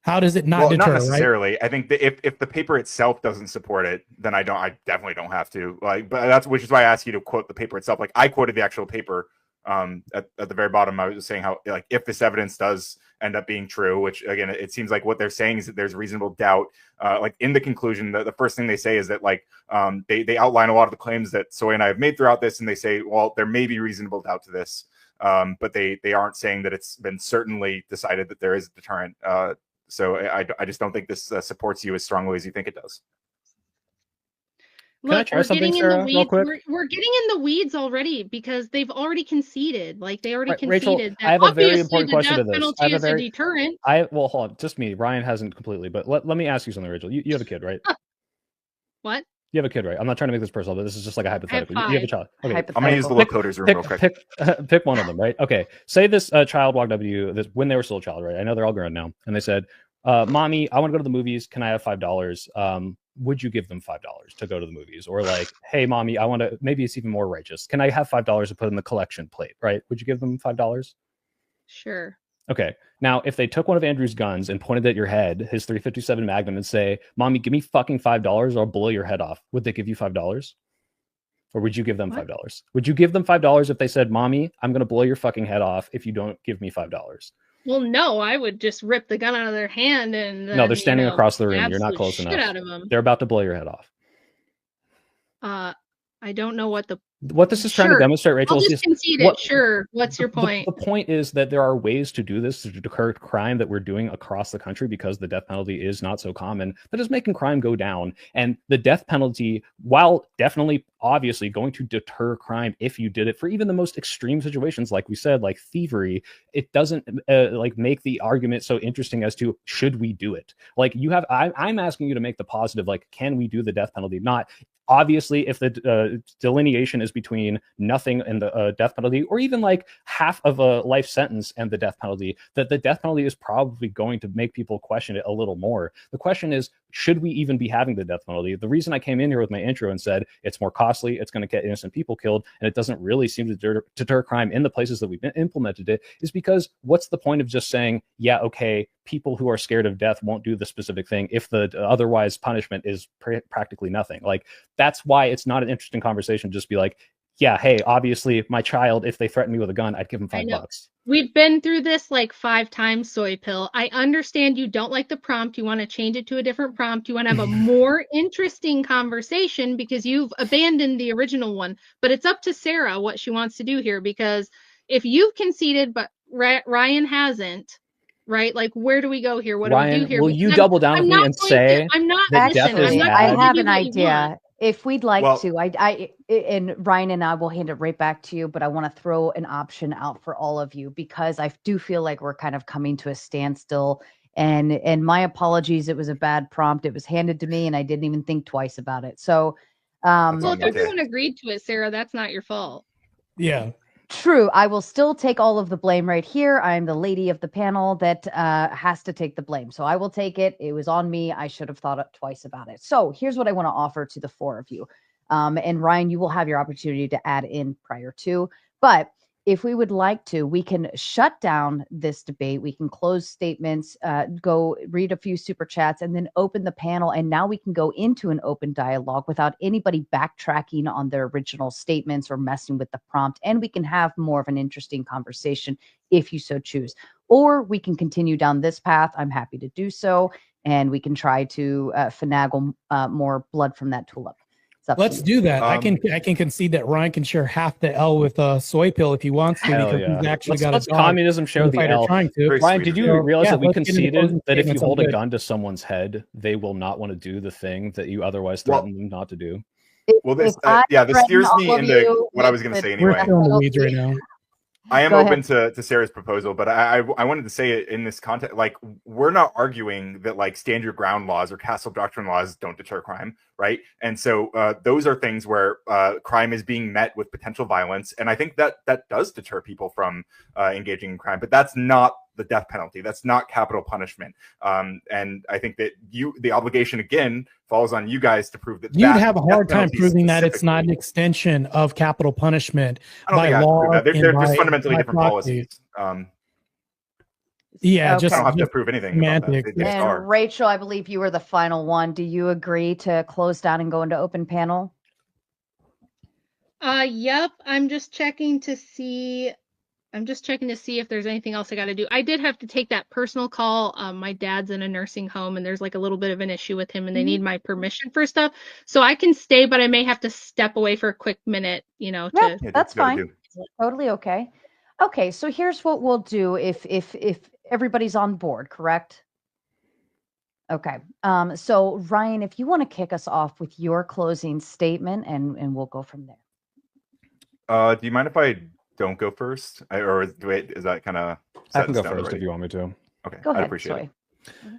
How does it not deter? Not necessarily. Right? I think that if the paper itself doesn't support it, then I definitely don't have to. Like, but which is why I asked you to quote the paper itself. Like, I quoted the actual paper. At the very bottom, I was just saying how, like, if this evidence does end up being true, which again, it seems like what they're saying is that there's reasonable doubt. Like in the conclusion, the first thing they say is that like they outline a lot of the claims that Soy and I have made throughout this, and they say, well, there may be reasonable doubt to this, but they aren't saying that it's been certainly decided that there is a deterrent. So I just don't think this supports you as strongly as you think it does. Look, we're getting in the weeds. We're getting in the weeds already because they've already conceded. Like they already conceded. Rachel, that I have a very important question to this. Penalty is a deterrent. Well, hold on, just me. Ryan hasn't completely, but let me ask you something, Rachel. You have a kid, right? What? You have a kid, right? I'm not trying to make this personal, but this is just like a hypothetical. You have a child. Okay. I'm gonna use the little coders room real quick. Pick one of them, right? Okay. Say this child walked up to you when they were still a child, right? I know they're all grown now, and they said, "Mommy, I want to go to the movies. Can I have $5? Would you give them $5 to go to the movies?" Or like, "Hey, Mommy, I want to." Maybe it's even more righteous. Can I have $5 to put in the collection plate? Right? Would you give them $5? Sure. Okay. Now, if they took one of Andrew's guns and pointed at your head, his 357 Magnum, and say, "Mommy, give me fucking $5 or I'll blow your head off," would they give you $5? Or would you give them $5? Would you give them $5 if they said, "Mommy, I'm going to blow your fucking head off if you don't give me $5? Well, no, I would just rip the gun out of their hand and then, no, they're standing across the room. You're not close enough. Out of them. They're about to blow your head off. I don't know what this is trying to demonstrate, Rachel. I'll just concede it. Sure. What's your point? The point is that there are ways to do this to deter crime that we're doing across the country because the death penalty is not so common. That is making crime go down. And the death penalty, while definitely obviously going to deter crime if you did it for even the most extreme situations, like we said, like thievery, it doesn't like make the argument so interesting as to should we do it? Like I'm asking you to make the positive, like, can we do the death penalty? Not obviously, if the delineation is between nothing and the death penalty, or even like half of a life sentence and the death penalty, that the death penalty is probably going to make people question it a little more. The question is, should we even be having the death penalty? The reason I came in here with my intro and said it's more costly, it's going to get innocent people killed, and it doesn't really seem to deter crime in the places that we've implemented it, is because what's the point of just saying, yeah, okay, people who are scared of death won't do the specific thing if the otherwise punishment is practically nothing? Like, that's why it's not an interesting conversation. Just be like, yeah, hey, obviously my child, if they threaten me with a gun, I'd give them $5. We've been through this like 5 times, Soy Pill. I understand you don't like the prompt. You want to change it to a different prompt. You want to have a more interesting conversation because you've abandoned the original one. But it's up to Sarah what she wants to do here, because if you've conceded but Ryan hasn't, right? Like, where do we go here? What Ryan, do we do here? Will you double down with me and say I'm not that actually, death is bad? I have an idea. If we'd like to, and Ryan and I will hand it right back to you, but I want to throw an option out for all of you because I do feel like we're kind of coming to a standstill. And my apologies, it was a bad prompt. It was handed to me and I didn't even think twice about it. So, well, if everyone agreed to it, Sarah, that's not your fault. Yeah. True. I will still take all of the blame right here. I'm the lady of the panel that has to take the blame. So I will take it. It was on me. I should have thought twice about it. So here's what I want to offer to the 4 of you. And Ryan, you will have your opportunity to add in prior to. But if we would like to, we can shut down this debate. We can close statements, go read a few super chats, and then open the panel. And now we can go into an open dialogue without anybody backtracking on their original statements or messing with the prompt. And we can have more of an interesting conversation if you so choose. Or we can continue down this path. I'm happy to do so. And we can try to finagle more blood from that tulip. Let's do that. I can concede that Ryan can share half the L with Soy Pill if he wants to, Hell because yeah. he's actually Let's got let a dog communism share in the fight or L. trying to. Very Ryan, sweet did of you you. realize Yeah, that we let's get into conceded closing that if you statements. hold I'm a good. gun to someone's head, they will not want to do the thing that you otherwise Well- threatened them not to do? Well, this If I this threaten steers all me of into you what I with was going to the say We're anyway. still in the weeds right now. I am Go open ahead. to Sarah's proposal, but I wanted to say it in this context. Like, we're not arguing that like stand your ground laws or castle doctrine laws don't deter crime, right? And so those are things where crime is being met with potential violence, and I think that does deter people from engaging in crime. But that's not the death penalty. That's not capital punishment. And I think that the obligation again falls on you guys to prove that You'd that have a death hard time penalty proving that it's not an specifically- extension of capital punishment I don't by think I have to law. prove that. and They're just by- fundamentally by different proxy. policies. Yeah, Okay. just I don't have to just prove anything about that. semantics. They just And are. Rachel, I believe you were the final one. Do you agree to close down and go into open panel? Yep. I'm just checking to see if there's anything else I got to do. I did have to take that personal call. My dad's in a nursing home and there's like a little bit of an issue with him and they need my permission for stuff. So I can stay, but I may have to step away for a quick minute, Yeah, Yeah, that's do what fine. you gotta do. Totally okay. Okay, so here's what we'll do if everybody's on board, correct? Okay. So Ryan, if you want to kick us off with your closing statement and we'll go from there. Do you mind if I don't go first, or is that kind of? I can go first if you want me to. Okay, Go I'd ahead, appreciate Soy. it.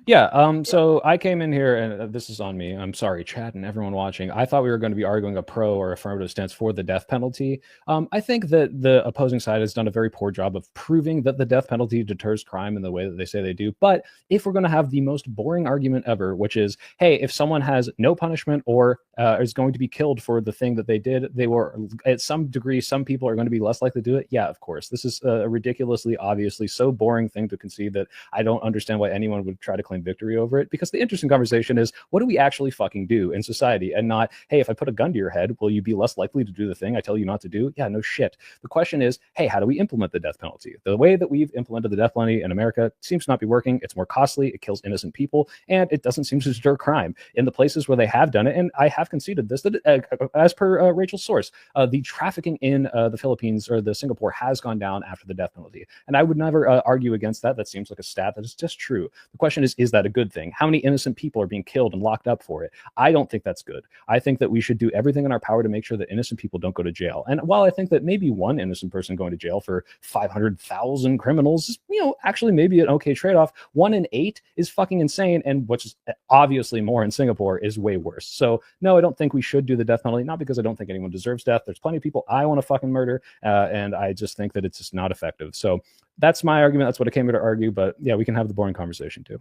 Yeah, so I came in here, and this is on me. I'm sorry, chat and everyone watching. I thought we were going to be arguing a pro or affirmative stance for the death penalty. I think that the opposing side has done a very poor job of proving that the death penalty deters crime in the way that they say they do. But if we're going to have the most boring argument ever, which is, hey, if someone has no punishment or is going to be killed for the thing that they did, they were, at some degree, some people are going to be less likely to do it. Yeah, of course. This is a ridiculously, obviously, so boring thing to concede that I don't understand why anyone would try to claim victory over it, because the interesting conversation is, what do we actually fucking do in society, and not, hey, if I put a gun to your head, will you be less likely to do the thing I tell you not to do? Yeah, no shit. The question is, hey, how do we implement the death penalty? The way that we've implemented the death penalty in America seems to not be working. It's more costly, it kills innocent people, and it doesn't seem to deter crime. In the places where they have done it, and I have conceded this, that as per Rachel's source, the trafficking in the Philippines or the Singapore has gone down after the death penalty, and I would never argue against that. That seems like a stat that is just true. The question is that a good thing? How many innocent people are being killed and locked up for it? I don't think that's good. I think that we should do everything in our power to make sure that innocent people don't go to jail. And while I think that maybe one innocent person going to jail for 500,000 criminals is, actually maybe an okay trade-off, 1 in 8 is fucking insane, and which is obviously more in Singapore is way worse. So no, I don't think we should do the death penalty, not because I don't think anyone deserves death. There's plenty of people I want to fucking murder, and I just think that it's just not effective. So that's my argument. That's what I came here to argue. But yeah, we can have the boring conversation too.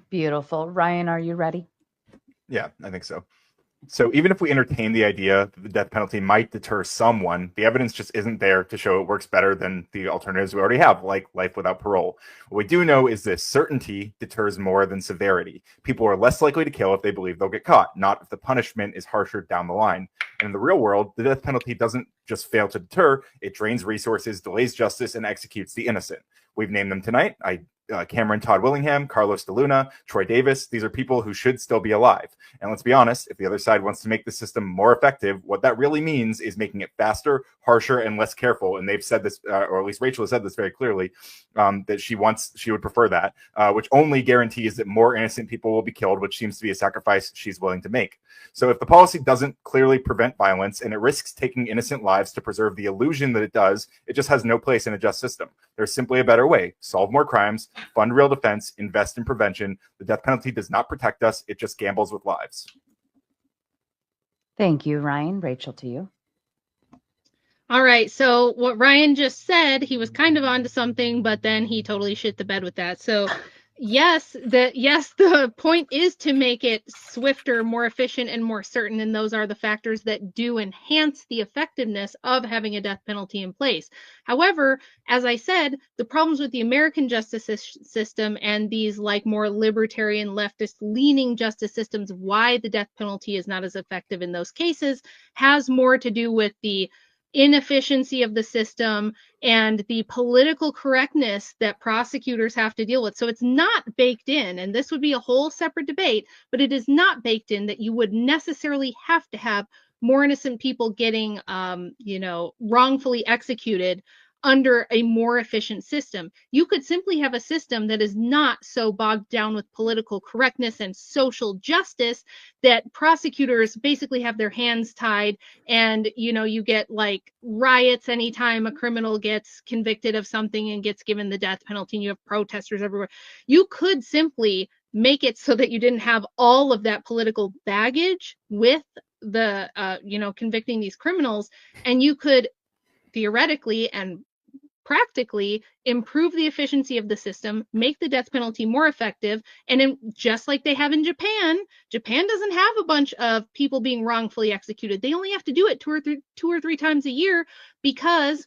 Beautiful. Ryan, are you ready? Yeah, I think so. So even if we entertain the idea that the death penalty might deter someone, the evidence just isn't there to show it works better than the alternatives we already have, like life without parole. What we do know is this: certainty deters more than severity. People are less likely to kill if they believe they'll get caught, not if the punishment is harsher down the line. And in the real world, the death penalty doesn't just fail to deter, it drains resources, delays justice, and executes the innocent. We've named them tonight. Cameron Todd Willingham, Carlos de Luna, Troy Davis. These are people who should still be alive. And let's be honest, if the other side wants to make the system more effective, what that really means is making it faster, harsher, and less careful. And they've said this, or at least Rachel has said this very clearly, that she would prefer that, which only guarantees that more innocent people will be killed, which seems to be a sacrifice she's willing to make. So if the policy doesn't clearly prevent violence and it risks taking innocent lives to preserve the illusion that it does, it just has no place in a just system. There's simply a better way: solve more crimes, fund real defense, invest in prevention. The death penalty does not protect us. It just gambles with lives. Thank you, Ryan. Rachel, to you. All right. So what Ryan just said, he was kind of onto something, but then he totally shit the bed with that. So yes, the point is to make it swifter, more efficient, and more certain, and those are the factors that do enhance the effectiveness of having a death penalty in place. However, as I said, the problems with the American justice system and these like more libertarian, leftist leaning justice systems, why the death penalty is not as effective in those cases, has more to do with the inefficiency of the system and the political correctness that prosecutors have to deal with. So it's not baked in, and this would be a whole separate debate, but it is not baked in that you would necessarily have to have more innocent people getting, wrongfully executed under a more efficient system. You could simply have a system that is not so bogged down with political correctness and social justice that prosecutors basically have their hands tied, and you get like riots anytime a criminal gets convicted of something and gets given the death penalty, and you have protesters everywhere. You could simply make it so that you didn't have all of that political baggage with the convicting these criminals, and you could theoretically and practically improve the efficiency of the system, make the death penalty more effective, and just like they have in Japan doesn't have a bunch of people being wrongfully executed. They only have to do it two or three times a year because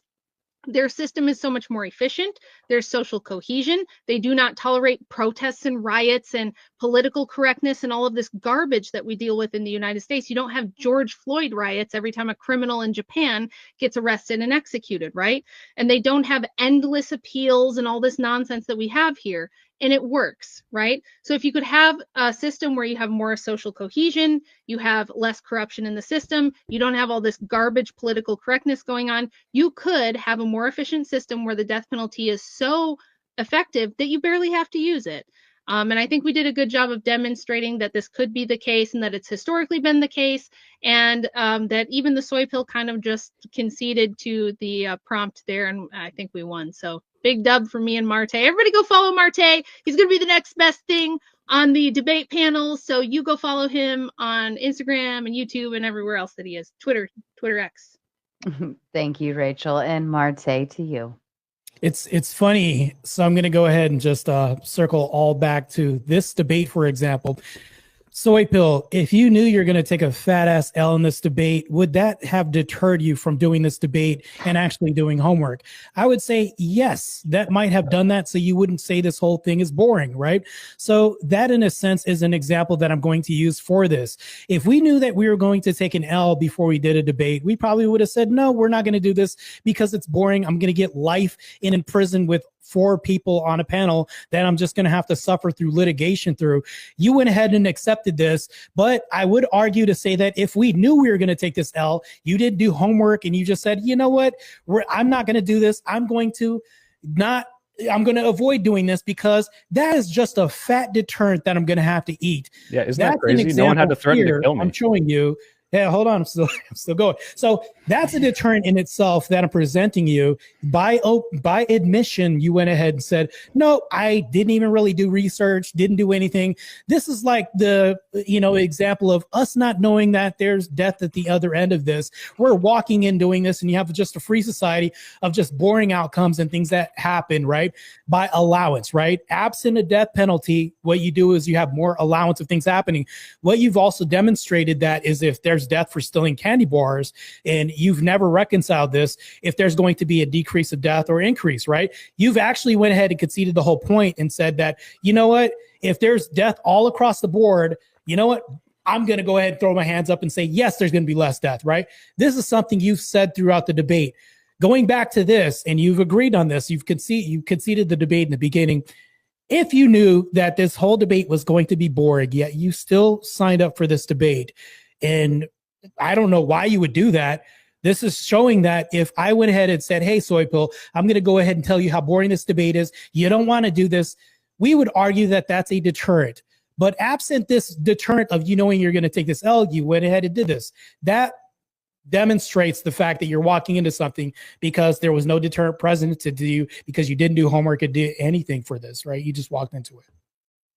their system is so much more efficient. There's social cohesion. They do not tolerate protests and riots and political correctness and all of this garbage that we deal with in the United States. You don't have George Floyd riots every time a criminal in Japan gets arrested and executed, right? And they don't have endless appeals and all this nonsense that we have here. And it works, right? So if you could have a system where you have more social cohesion, you have less corruption in the system, you don't have all this garbage political correctness going on, you could have a more efficient system where the death penalty is so effective that you barely have to use it. And I think we did a good job of demonstrating that this could be the case and that it's historically been the case, and that even the soy pill kind of just conceded to the prompt there, and I think we won. So big dub for me and Martae. Everybody go follow Martae. He's going to be the next best thing on the debate panel. So you go follow him on Instagram and YouTube and everywhere else that he is. Twitter X. Thank you, Rachel. And Martae, to you. It's funny. So I'm going to go ahead and just circle all back to this debate, for example. Soy pill, if you knew you're going to take a fat ass L in this debate, would that have deterred you from doing this debate and actually doing homework? I would say yes, that might have done that. So you wouldn't say this whole thing is boring, right? So that in a sense is an example that I'm going to use for this. If we knew that we were going to take an L before we did a debate, we probably would have said, no, we're not going to do this because it's boring. I'm going to get life in prison with 4 people on a panel that I'm just going to have to suffer through litigation through. You went ahead and accepted this, but I would argue to say that if we knew we were going to take this L, you didn't do homework and you just said, you know what, I'm not going to do this. I'm going to avoid doing this because that is just a fat deterrent that I'm going to have to eat. Yeah, isn't that crazy? No one had to threaten to kill me. I'm showing you. Yeah, hold on. I'm still going. So that's a deterrent in itself that I'm presenting you. By admission, you went ahead and said, no, I didn't even really do research, didn't do anything. This is like the, example of us not knowing that there's death at the other end of this. We're walking in doing this, and you have just a free society of just boring outcomes and things that happen, right? By allowance, right? Absent a death penalty, what you do is you have more allowance of things happening. What you've also demonstrated that is if there's death for stealing candy bars, and you've never reconciled this, if there's going to be a decrease of death or increase, right? You've actually went ahead and conceded the whole point and said that, you know what, if there's death all across the board, you know what, I'm going to go ahead and throw my hands up and say, yes, there's going to be less death, right? This is something you've said throughout the debate. Going back to this, and you've agreed on this, you conceded the debate in the beginning. If you knew that this whole debate was going to be boring, yet you still signed up for this debate, and I don't know why you would do that. This is showing that if I went ahead and said, hey, Soy Pill, I'm going to go ahead and tell you how boring this debate is, you don't want to do this, we would argue that that's a deterrent. But absent this deterrent of you knowing you're going to take this L, you went ahead and did this. That demonstrates the fact that you're walking into something because there was no deterrent present to do, because you didn't do homework or do anything for this, right? You just walked into it.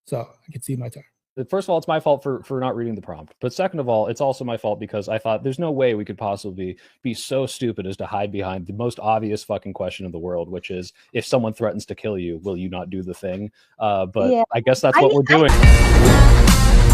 So I can see my time. first of all, it's my fault for not reading the prompt. But second of all, it's also my fault because I thought there's no way we could possibly be so stupid as to hide behind the most obvious fucking question in the world, which is, if someone threatens to kill you, will you not do the thing? But Yeah. I guess that's I what mean, we're doing.